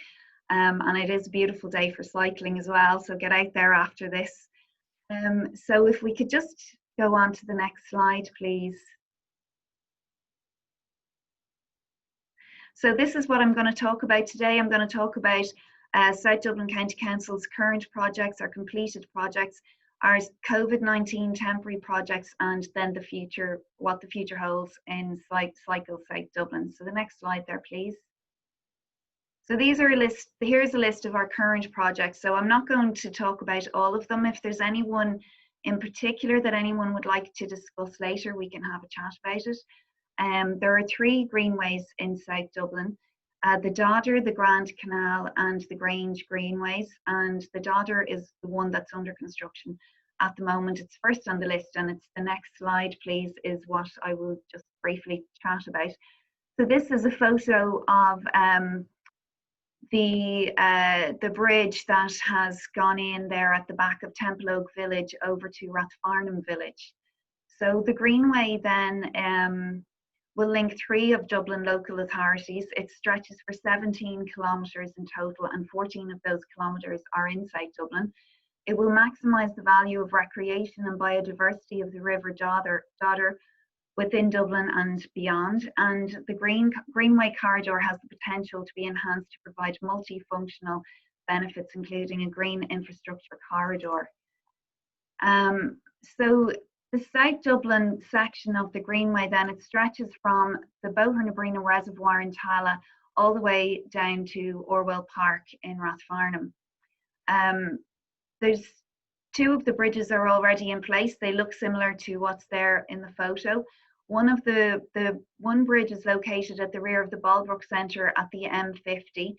And it is a beautiful day for cycling as well, so get out there after this. So if we could just go on to the next slide, please. So this is what I'm going to talk about today. I'm going to talk about South Dublin County Council's current projects, our completed projects, our COVID-19 temporary projects, and then the future, what the future holds in Cycle South Dublin. So the next slide there, please. So these are here's a list of our current projects. So I'm not going to talk about all of them. If there's anyone in particular that anyone would like to discuss later, we can have a chat about it. There are 3 greenways in South Dublin, the Dodder, the Grand Canal and the Grange Greenways. And the Dodder is the one that's under construction at the moment. It's first on the list, and it's the next slide, please, is what I will just briefly chat about. So this is a photo of the bridge that has gone in there at the back of Templeogue village over to Rathfarnham village. So the greenway then will link 3 of Dublin local authorities. It stretches for 17 kilometres in total, and 14 of those kilometres are in South Dublin. It will maximise the value of recreation and biodiversity of the River Dodder within Dublin and beyond, and the Greenway corridor has the potential to be enhanced to provide multifunctional benefits, including a green infrastructure corridor. So the South Dublin section of the Greenway then, it stretches from the Bohernabrina Reservoir in Tallaght all the way down to Orwell Park in Rathfarnham. There's 2 of the bridges are already in place. They look similar to what's there in the photo. One bridge is located at the rear of the Ballbrook Centre at the M50,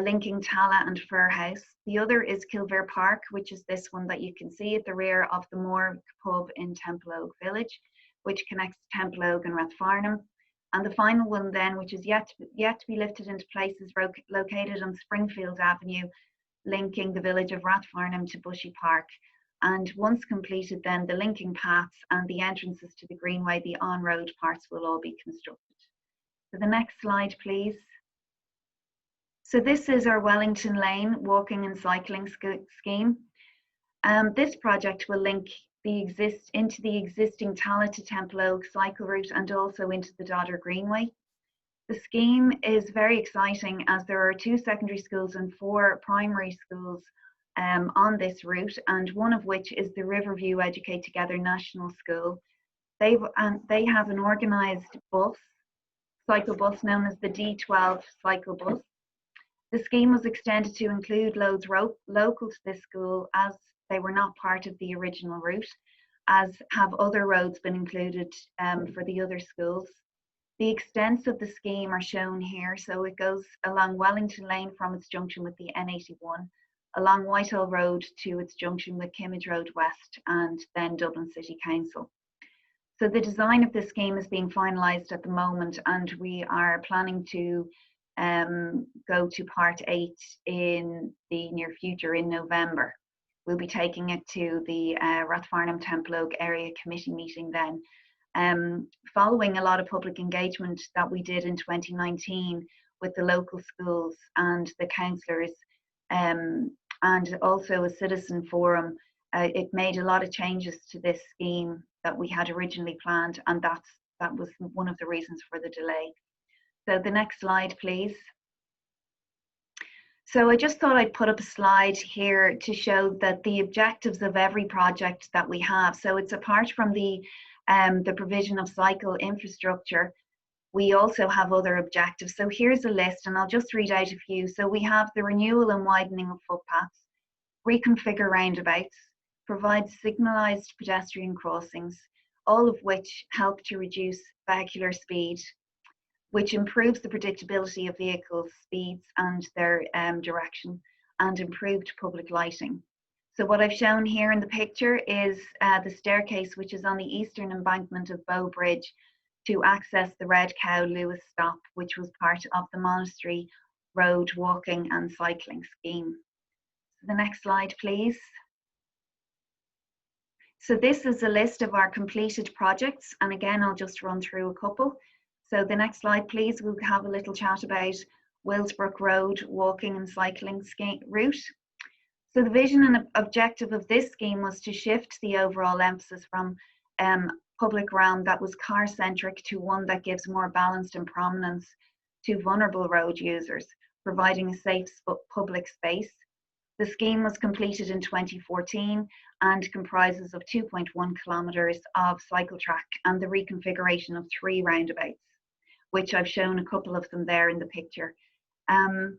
linking Tallaght and Fairhouse. The other is Kilvere Park, which is this one that you can see at the rear of the Moor pub in Templeogue village, which connects Templeogue and Rathfarnham. And the final one then, which is yet to be lifted into place, is located on Springfield Avenue, linking the village of Rathfarnham to Bushy Park. And once completed, then the linking paths and the entrances to the Greenway, the on-road parts, will all be constructed. So the next slide, please. So this is our Wellington Lane walking and cycling scheme. This project will link into the existing Tallaght to Templeogue cycle route and also into the Dodder Greenway. The scheme is very exciting as there are 2 secondary schools and 4 primary schools on this route, and one of which is the Riverview Educate Together National School. They have an organised cycle bus known as the D12 cycle bus. The scheme was extended to include loads local to this school, as they were not part of the original route, as have other roads been included for the other schools. The extents of the scheme are shown here. So it goes along Wellington Lane from its junction with the N81, along Whitehall Road to its junction with Kimmage Road West, and then Dublin City Council. So the design of this scheme is being finalised at the moment, and we are planning to go to part 8 in the near future in November. We'll be taking it to the Rathfarnham Templeogue Area Committee meeting then. Following a lot of public engagement that we did in 2019 with the local schools and the councillors and also a citizen forum. It made a lot of changes to this scheme that we had originally planned, and that was one of the reasons for the delay. So the next slide, please. So I just thought I'd put up a slide here to show that the objectives of every project that we have. So it's apart from the provision of cycle infrastructure, we also have other objectives. So here's a list, and I'll just read out a few. So we have the renewal and widening of footpaths, reconfigure roundabouts, provide signalised pedestrian crossings, all of which help to reduce vehicular speed, which improves the predictability of vehicles' speeds and their direction, and improved public lighting. So what I've shown here in the picture is the staircase, which is on the eastern embankment of Bow Bridge to access the Red Cow Lewis stop, which was part of the Monastery Road walking and cycling scheme. So the next slide, please. So this is a list of our completed projects, and again, I'll just run through a couple. So the next slide, please. We'll have a little chat about Willsbrook Road walking and cycling route. So the vision and objective of this scheme was to shift the overall emphasis from public realm that was car-centric to one that gives more balance and prominence to vulnerable road users, providing a safe public space. The scheme was completed in 2014 and comprises of 2.1 kilometres of cycle track and the reconfiguration of 3 roundabouts, which I've shown a couple of them there in the picture. So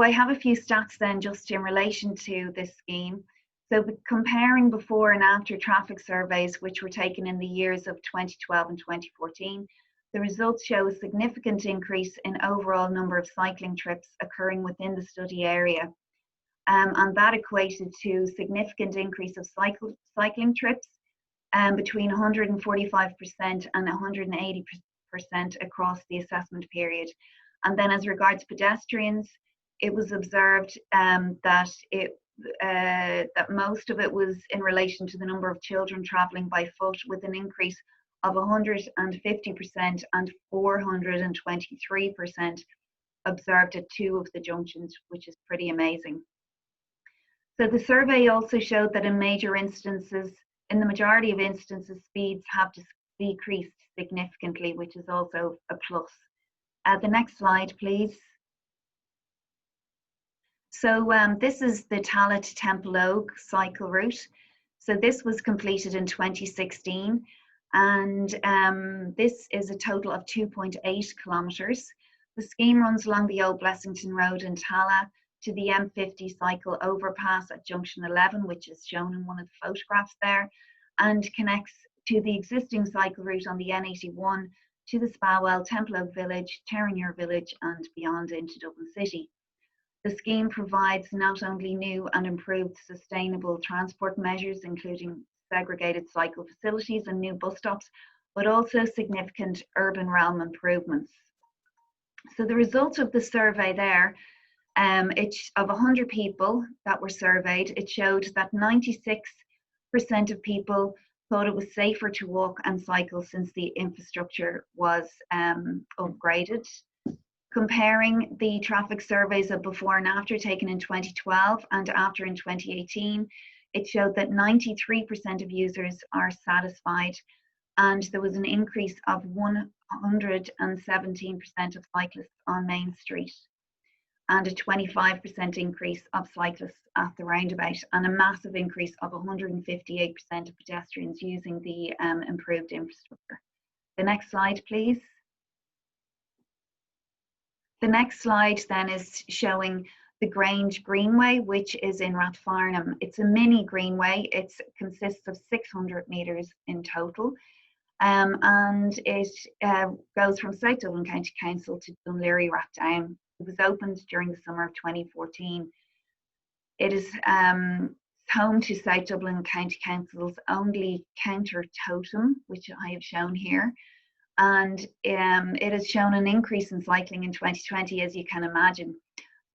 I have a few stats then just in relation to this scheme. So comparing before and after traffic surveys, which were taken in the years of 2012 and 2014, the results show a significant increase in overall number of cycling trips occurring within the study area. And that equated to significant increase of cycling trips between 145% and 180% across the assessment period. And then as regards pedestrians, it was observed that most of it was in relation to the number of children travelling by foot, with an increase of 150% and 423% observed at 2 of the junctions, which is pretty amazing. So the survey also showed that in the majority of instances, speeds have decreased significantly, which is also a plus. The next slide, please. So this is the Tallaght to Templeogue cycle route. So this was completed in 2016, and this is a total of 2.8 kilometres. The scheme runs along the old Blessington Road in Tallaght to the M50 cycle overpass at junction 11, which is shown in one of the photographs there, and connects to the existing cycle route on the N81 to the Spawell, Templeogue Village, Terranure Village, and beyond into Dublin City. The scheme provides not only new and improved sustainable transport measures, including segregated cycle facilities and new bus stops, but also significant urban realm improvements. So the result of the survey there, of 100 people that were surveyed, it showed that 96% of people thought it was safer to walk and cycle since the infrastructure was upgraded. Comparing the traffic surveys of before and after taken in 2012 and after in 2018, it showed that 93% of users are satisfied, and there was an increase of 117% of cyclists on Main Street, and a 25% increase of cyclists at the roundabout, and a massive increase of 158% of pedestrians using the improved infrastructure. The next slide, please. The next slide then is showing the Grange Greenway, which is in Rathfarnham. It's a mini greenway. It consists of 600 metres in total, and it goes from South Dublin County Council to Dunleary Rathdown. It was opened during the summer of 2014. It is home to South Dublin County Council's only counter totem, which I have shown here. And it has shown an increase in cycling in 2020, as you can imagine.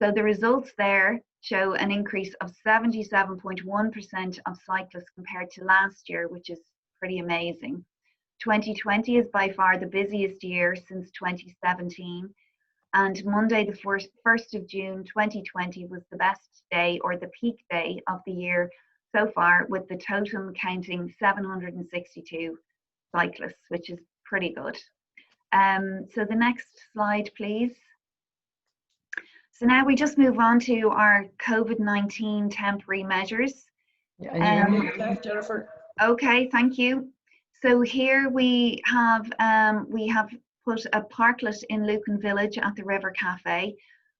So the results there show an increase of 77.1% of cyclists compared to last year, which is pretty amazing. 2020 is by far the busiest year since 2017. And Monday, the 1st of June 2020 was the best day, or the peak day of the year so far, with the total counting 762 cyclists, which is pretty good. So the next slide, please. So now we just move on to our COVID-19 temporary measures. Yeah, and you that, Jennifer. Okay, thank you. So here we have put a parklet in Lucan Village at the River Cafe.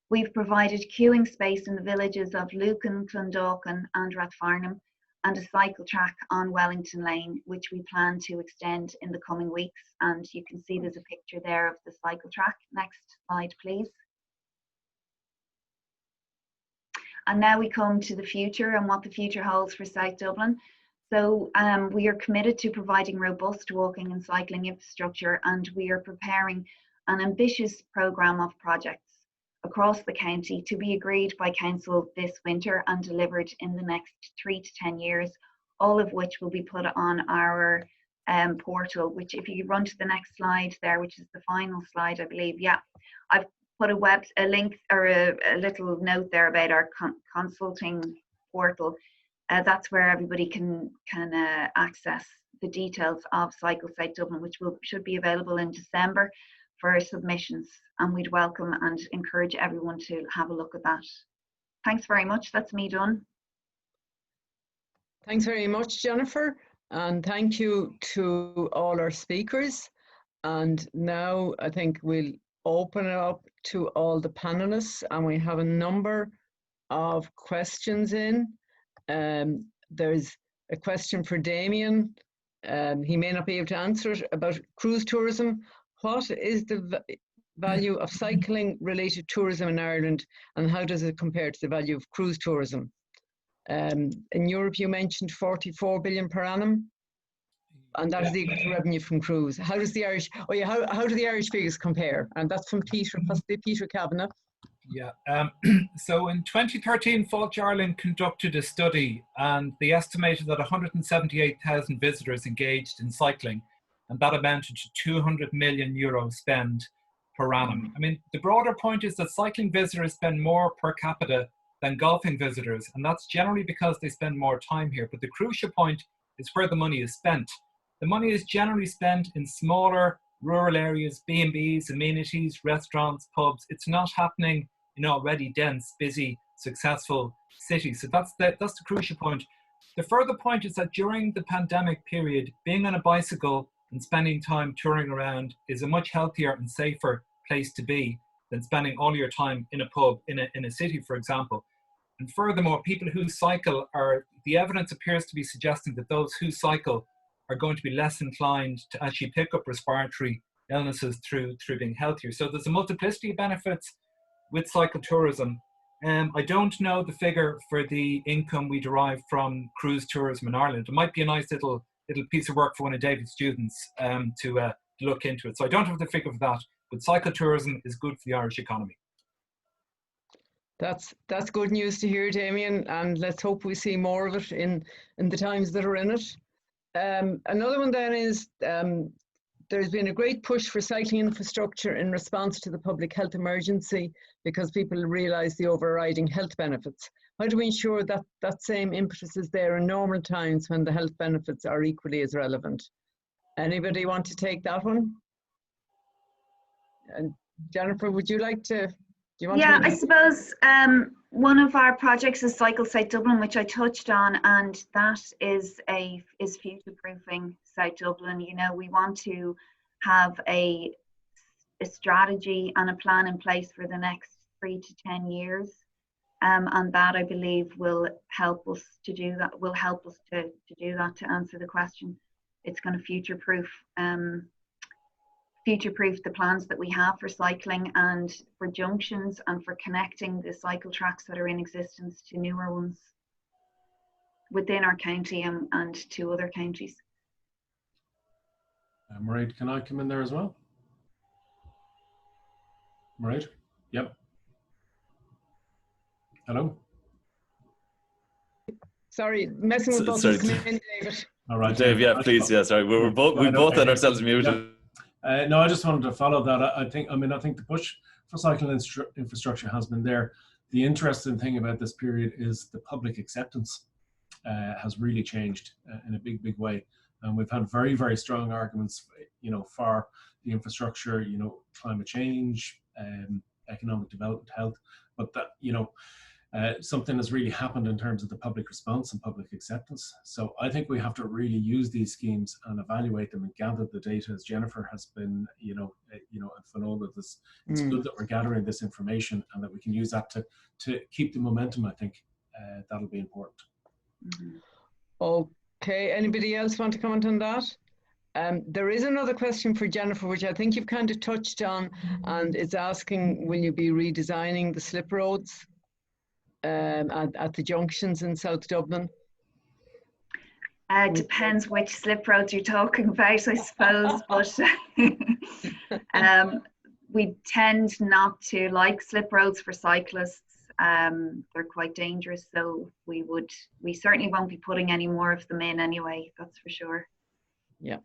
We've provided queuing space in the villages of Lucan, Clondalkin and Rathfarnham, and a cycle track on Wellington Lane, which we plan to extend in the coming weeks. And you can see there's a picture there of the cycle track. Next slide, please. And now we come to the future and what the future holds for South Dublin. So we are committed to providing robust walking and cycling infrastructure, and we are preparing an ambitious programme of projects across the county to be agreed by council this winter and delivered in the next 3 to 10 years, all of which will be put on our portal, which if you run to the next slide there, which is the final slide, I believe. Yeah, I've put a link or a little note there about our consulting portal. That's where everybody can access the details of Cycle South Dublin, which should be available in December for submissions, and we'd welcome and encourage everyone to have a look at that. Thanks very much. That's me done. Thanks very much, Jennifer, and thank you to all our speakers. And now I think we'll open it up to all the panelists, and we have a number of questions in. There's a question for Damien. He may not be able to answer it, about cruise tourism. What is the value of cycling related tourism in Ireland, and how does it compare to the value of cruise tourism? In Europe, you mentioned 44 billion per annum, and that is equal to revenue from cruise. How does the Irish, how do the Irish figures compare? And that's from Peter, possibly Peter Kavanagh. Yeah, so in 2013, Fáilte Ireland conducted a study, and they estimated that 178,000 visitors engaged in cycling, and that amounted to 200 million euro spend per annum. I mean, the broader point is that cycling visitors spend more per capita than golfing visitors, and that's generally because they spend more time here. But the crucial point is where the money is spent. The money is generally spent in smaller rural areas, B&Bs, amenities, restaurants, pubs. It's not happening in already dense, busy, successful cities. So that's the crucial point. The further point is that during the pandemic period, being on a bicycle and spending time touring around is a much healthier and safer place to be than spending all your time in a pub in a city, for example. And furthermore, people who cycle the evidence appears to be suggesting that those who cycle are going to be less inclined to actually pick up respiratory illnesses through being healthier. So there's a multiplicity of benefits with cycle tourism. I don't know the figure for the income we derive from cruise tourism in Ireland. It might be a nice little piece of work for one of David's students to look into it. So I don't have the figure for that, but cycle tourism is good for the Irish economy. That's good news to hear, Damien, and let's hope we see more of it in the times that are in it. Another one then is there's been a great push for cycling infrastructure in response to the public health emergency because people realise the overriding health benefits. How do we ensure that that same impetus is there in normal times when the health benefits are equally as relevant? Anybody want to take that one? And Jennifer, would you like to? Do you want to? I suppose one of our projects is Cycle South Dublin, which I touched on, and that is future-proofing South Dublin. You know, we want to have a strategy and a plan in place for the next 3 to 10 years, and that I believe will help us to do that. Will help us to do that. To answer the question, it's going to future-proof the plans that we have for cycling and for junctions and for connecting the cycle tracks that are in existence to newer ones within our county and to other counties. Mairéad, can I come in there as well? Mairéad? Yep. Hello? Sorry, messing with buttons. Come in, David. All right, Dave, yeah, please, yeah, sorry. We both had ourselves muted. No, I just wanted to follow that. I think the push cycling infrastructure has been there. The interesting thing about this period is the public acceptance has really changed in a big way. And we've had very, very strong arguments, for the infrastructure, climate change, economic development, health, but that, something has really happened in terms of the public response and public acceptance. So I think we have to really use these schemes and evaluate them and gather the data, as Jennifer has been, at Finola. It's good that we're gathering this information and that we can use that to keep the momentum. I think that'll be important. Okay, anybody else want to comment on that? There is another question for Jennifer, which I think you've kind of touched on, and it's asking, will you be redesigning the slip roads at the junctions in South Dublin? Depends which slip roads you're talking about, I suppose, but we tend not to like slip roads for cyclists. They're quite dangerous, so we certainly won't be putting any more of them in anyway, that's for sure. Yeah.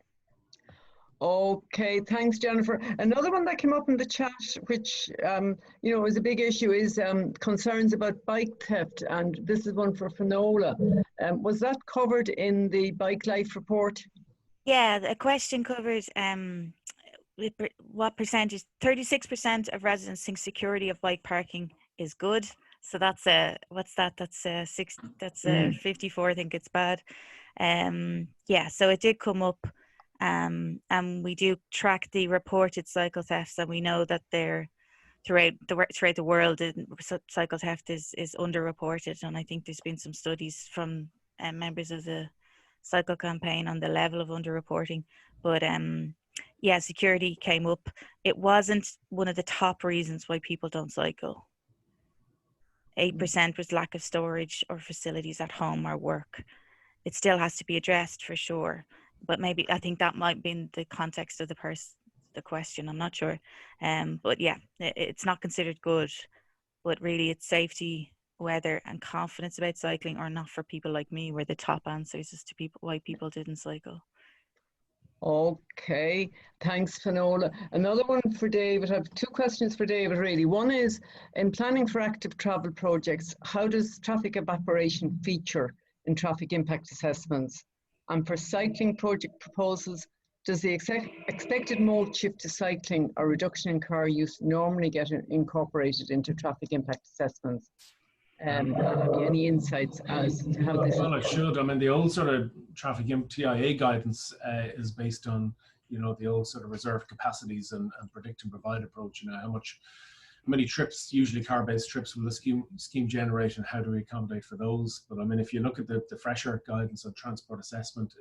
Okay, thanks, Jennifer. Another one that came up in the chat, which is a big issue, is concerns about bike theft, and this is one for Finola. Was that covered in the Bike Life report? Yeah, the question covered what percentage. 36% of residents think security of bike parking is good. So that's what's that? That's 54. I think it's bad. Yeah, so it did come up. And we do track the reported cycle thefts, and we know that they're throughout the world. Cycle theft is underreported, and I think there's been some studies from members of the cycle campaign on the level of underreporting. But yeah, security came up. It wasn't one of the top reasons why people don't cycle. 8% was lack of storage or facilities at home or work. It still has to be addressed for sure. But maybe I think that might be in the context of the question. I'm not sure. But yeah, it's not considered good. But really, it's safety, weather, and confidence about cycling, or not for people like me, were the top answers as to why people didn't cycle. Okay, thanks, Finola. Another one for David. I have two questions for David, really. One is, in planning for active travel projects, how does traffic evaporation feature in traffic impact assessments? And for cycling project proposals, does the expected mode shift to cycling or reduction in car use normally get incorporated into traffic impact assessments? Any insights as to how this? Well, it should. I mean, the old sort of traffic TIA guidance is based on, the old sort of reserve capacities and predict and provide approach. How many trips, usually car-based trips, will the scheme generate, and how do we accommodate for those? But I mean, if you look at the fresher guidance on transport assessment,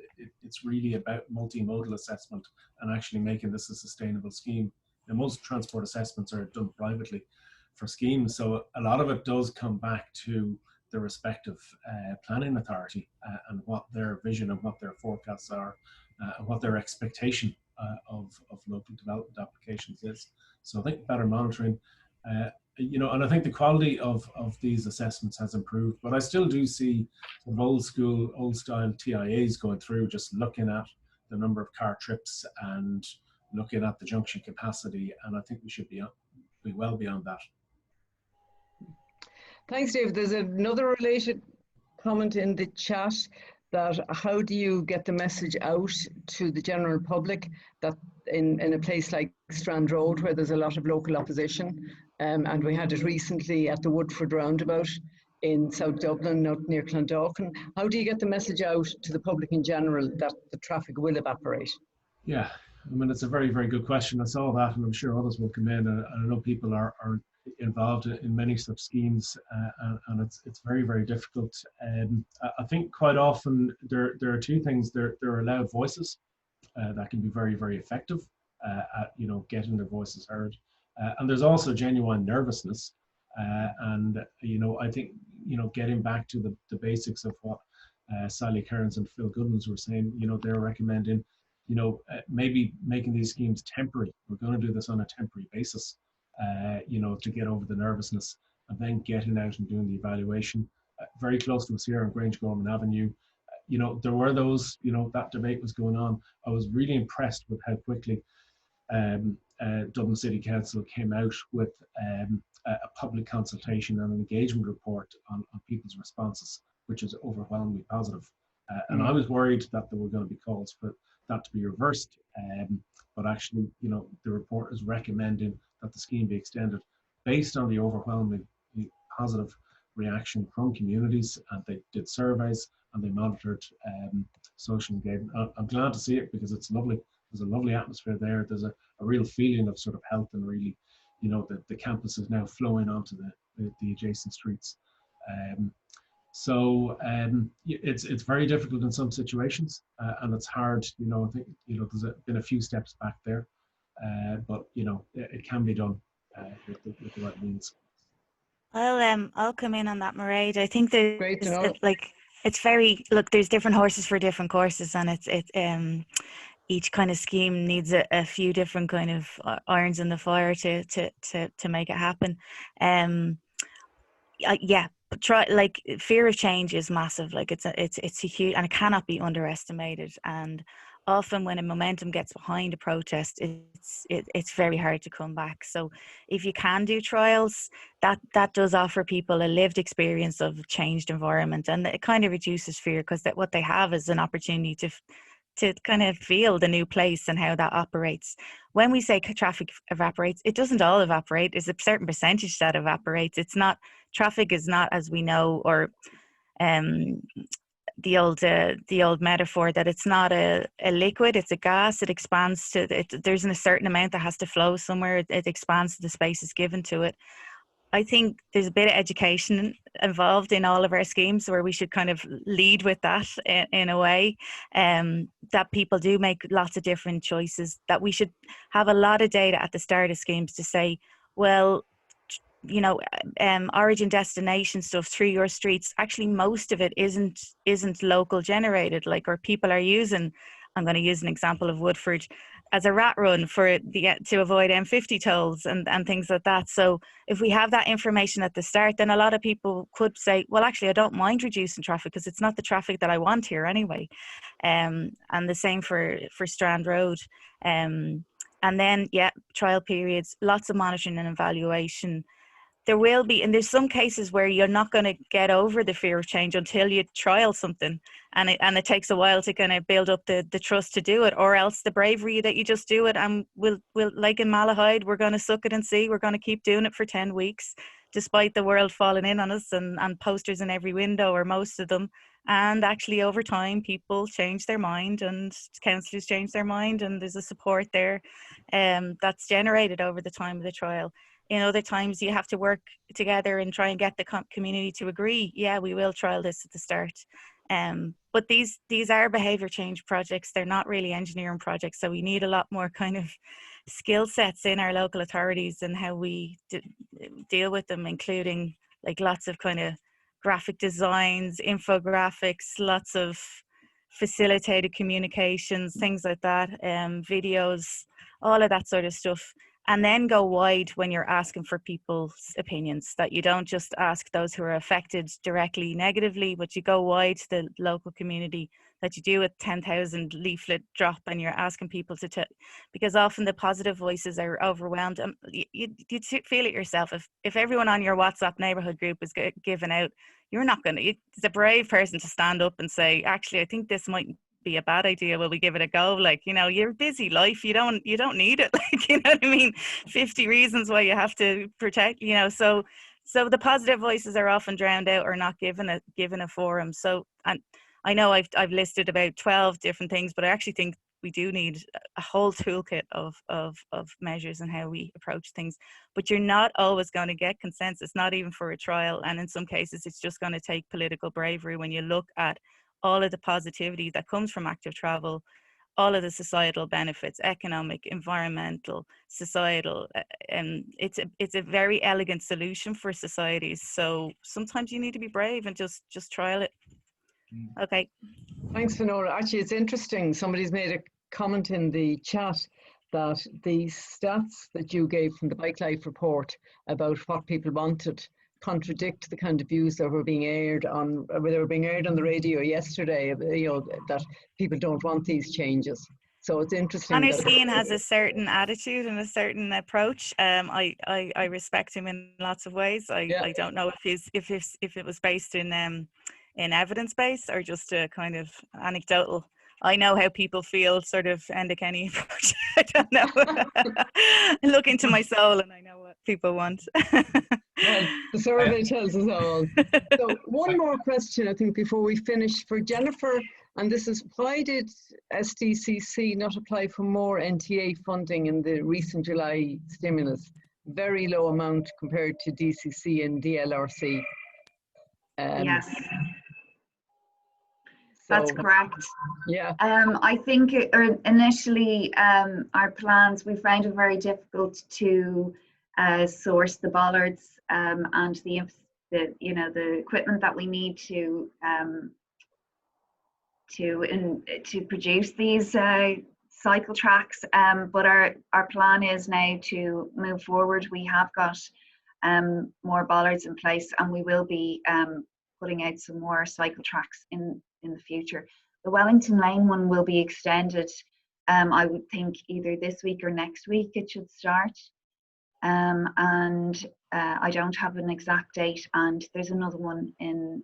it's really about multimodal assessment and actually making this a sustainable scheme. And most transport assessments are done privately for schemes, so a lot of it does come back to the respective planning authority and what their vision and what their forecasts are and what their expectation of local development applications is. So I think better monitoring, and I think the quality of these assessments has improved, but I still do see some old style TIAs going through, just looking at the number of car trips and looking at the junction capacity, and I think we should be well beyond that. Thanks, Dave. There's another related comment in the chat, that how do you get the message out to the general public that in a place like Strand Road, where there's a lot of local opposition, and we had it recently at the Woodford roundabout in South Dublin, not near Clondalkin, how do you get the message out to the public in general that the traffic will evaporate? Yeah, I mean, it's a very, very good question. I saw that, and I'm sure others will come in, and I know people are involved in many such schemes, and it's very, very difficult. I think quite often there are two things. There are loud voices that can be very, very effective at getting their voices heard, and there's also genuine nervousness, and I think getting back to the basics of what Sally Kearns and Phil Goodwins were saying. They're recommending maybe making these schemes temporary. We're going to do this on a temporary basis, to get over the nervousness, and then getting out and doing the evaluation. Very close to us here on Grange Gorman Avenue, there were those, that debate was going on. I was really impressed with how quickly Dublin City Council came out with a public consultation and an engagement report on people's responses, which is overwhelmingly positive. And I was worried that there were going to be calls for that to be reversed, but actually, you know, the report is recommending that the scheme be extended based on the overwhelmingly positive reaction from communities, and they did surveys and they monitored social engagement. I'm glad to see it because it's lovely. There's a lovely atmosphere there. There's a real feeling of sort of health, and really, you know, the campus is now flowing onto the adjacent streets. It's very difficult in some situations, and it's hard. You know, I think, you know, there's been a few steps back there, but you know, it can be done with the right means. I'll come in on that, Mairéad. I think there's Great to know. it's very, look, there's different horses for different courses, and each kind of scheme needs a few different kind of irons in the fire to make it happen. Yeah, but fear of change is massive. Like it's a huge, and it cannot be underestimated. And often when a momentum gets behind a protest, it's very hard to come back. So if you can do trials, that does offer people a lived experience of a changed environment, and it kind of reduces fear, because what they have is an opportunity to kind of feel the new place and how that operates. When we say traffic evaporates, it doesn't all evaporate. There's a certain percentage that evaporates. It's not, traffic is not, as we know, or the old metaphor that it's not a liquid, it's a gas. It expands there's a certain amount that has to flow somewhere. It expands to the spaces given to it. I think there's a bit of education involved in all of our schemes, where we should kind of lead with that in a way, that people do make lots of different choices, that we should have a lot of data at the start of schemes to say, well, you know, origin destination stuff through your streets, actually most of it isn't local generated, like, or people are using, I'm going to use an example of Woodford as a rat run to avoid M50 tolls and things like that. So if we have that information at the start, then a lot of people could say, well, actually, I don't mind reducing traffic because it's not the traffic that I want here anyway. And the same for Strand Road. And then, yeah, trial periods, lots of monitoring and evaluation. There will be, and there's some cases where you're not going to get over the fear of change until you trial something, and it takes a while to kind of build up the trust to do it, or else the bravery that you just do it, and we'll like in Malahide, we're going to suck it and see, we're going to keep doing it for 10 weeks despite the world falling in on us and posters in every window, or most of them. And actually over time people change their mind, and councillors change their mind, and there's a support there that's generated over the time of the trial. In other times you have to work together and try and get the community to agree, yeah, we will trial this at the start. But these are behaviour change projects. They're not really engineering projects. So we need a lot more kind of skill sets in our local authorities and how we deal with them, including like lots of kind of graphic designs, infographics, lots of facilitated communications, things like that, videos, all of that sort of stuff. And then go wide when you're asking for people's opinions, that you don't just ask those who are affected directly negatively, but you go wide to the local community, that you do a 10,000 leaflet drop and you're asking people to because often the positive voices are overwhelmed. You feel it yourself. If everyone on your WhatsApp neighbourhood group is given out, you're not going to, it's a brave person to stand up and say, actually, I think this might be a bad idea, will we give it a go? Like, you know, your busy life, you don't need it, like, you know what I mean, 50 reasons why you have to protect, you know. So the positive voices are often drowned out or not given a forum. So I know I've listed about 12 different things, but I actually think we do need a whole toolkit of measures and how we approach things. But you're not always going to get consensus, not even for a trial, and in some cases it's just going to take political bravery when you look at all of the positivity that comes from active travel, all of the societal benefits, economic, environmental, societal, and it's a very elegant solution for societies. So sometimes you need to be brave and just trial it. Okay. Thanks, Finola. Actually, it's interesting. Somebody's made a comment in the chat that the stats that you gave from the Bike Life report about what people wanted contradict the kind of views that were being aired on, they were being aired on the radio yesterday, you know, that people don't want these changes. So it's interesting. Conor Skean has a certain attitude and a certain approach. I respect him in lots of ways. I don't know if it was based in evidence based or just a kind of anecdotal. I know how people feel, sort of Enda Kenny approach. I don't know. I look into my soul and I know what people want. Well, the survey tells us all. So one more question, I think, before we finish for Jennifer, and this is, why did SDCC not apply for more NTA funding in the recent July stimulus? Very low amount compared to DCC and DLRC. Yes. That's correct. Yeah. I think initially our plans, we found it very difficult to source the bollards and the equipment that we need to produce these cycle tracks. But our plan is now to move forward. We have got more bollards in place, and we will be putting out some more cycle tracks in the future. The Wellington Lane one will be extended. I would think either this week or next week it should start. And I don't have an exact date. And there's another one on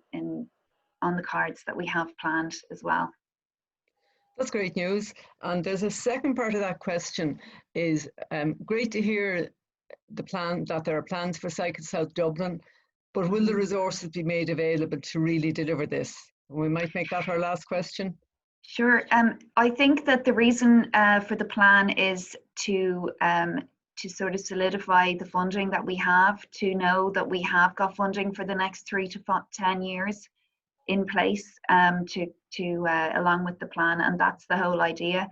the cards that we have planned as well. That's great news. And there's a second part of that question is great to hear that there are plans for Cyclists South Dublin, but will the resources be made available to really deliver this? We might make that our last question. Sure. I think that the reason for the plan is to sort of solidify the funding that we have, to know that we have got funding for the next 3 to 10 years in place to along with the plan. And that's the whole idea,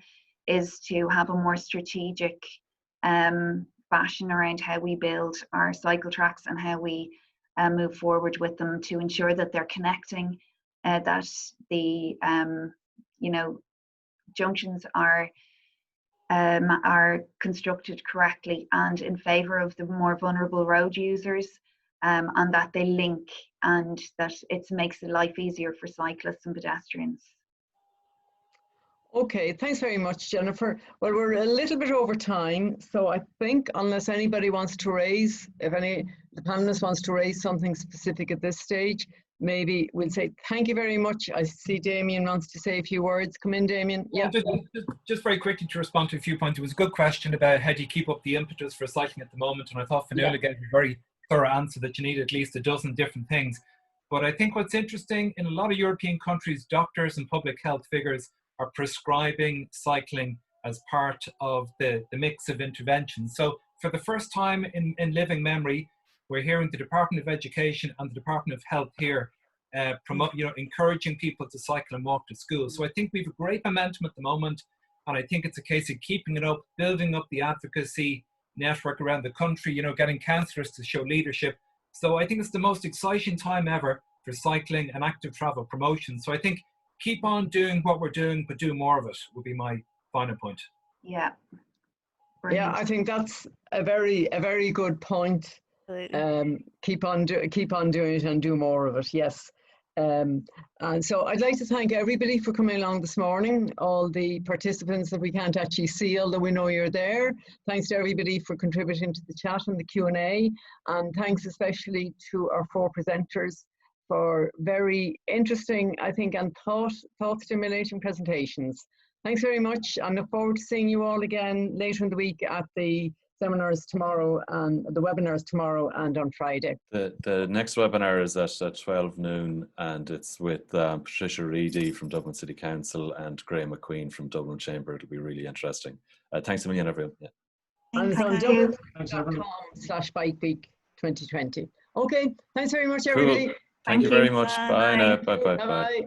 is to have a more strategic fashion around how we build our cycle tracks and how we move forward with them, to ensure that they're connecting, that the junctions are constructed correctly and in favour of the more vulnerable road users, and that they link, and that it makes life easier for cyclists and pedestrians. Okay, thanks very much, Jennifer. Well, we're a little bit over time, so I think unless anybody wants to raise, if any the panelists wants to raise something specific at this stage, maybe we'll say thank you very much. I see Damien wants to say a few words. Come in, Damien. Yeah. Just very quickly to respond to a few points. It was a good question about how do you keep up the impetus for cycling at the moment, and I thought Finola gave a very thorough answer that you need at least a dozen different things. But I think what's interesting, in a lot of European countries, doctors and public health figures are prescribing cycling as part of the mix of interventions. So for the first time in living memory, we're hearing the Department of Education and the Department of Health here encouraging people to cycle and walk to school. So I think we have a great momentum at the moment, and I think it's a case of keeping it up, building up the advocacy network around the country, getting councillors to show leadership. So I think it's the most exciting time ever for cycling and active travel promotion. So I think keep on doing what we're doing, but do more of it would be my final point. Yeah. Brilliant. Yeah, I think that's a very good point. Keep on doing it and do more of it. Yes. And so I'd like to thank everybody for coming along this morning, all the participants that we can't actually see, although we know you're there. Thanks to everybody for contributing to the chat and the Q&A, and thanks especially to our 4 presenters for very interesting, I think, and thought-stimulating presentations. Thanks very much, and look forward to seeing you all again later in the week at the seminars tomorrow and the webinars tomorrow and on Friday. The next webinar is at 12 noon, and it's with Patricia Reedy from Dublin City Council and Graham McQueen from Dublin Chamber. It'll be really interesting. Thanks a million, everyone. Yeah. And it's on dublin.com/bikeweek 2020. Okay, thanks very much, everybody. Cool. Thank you very much. Bye now. Bye. Bye.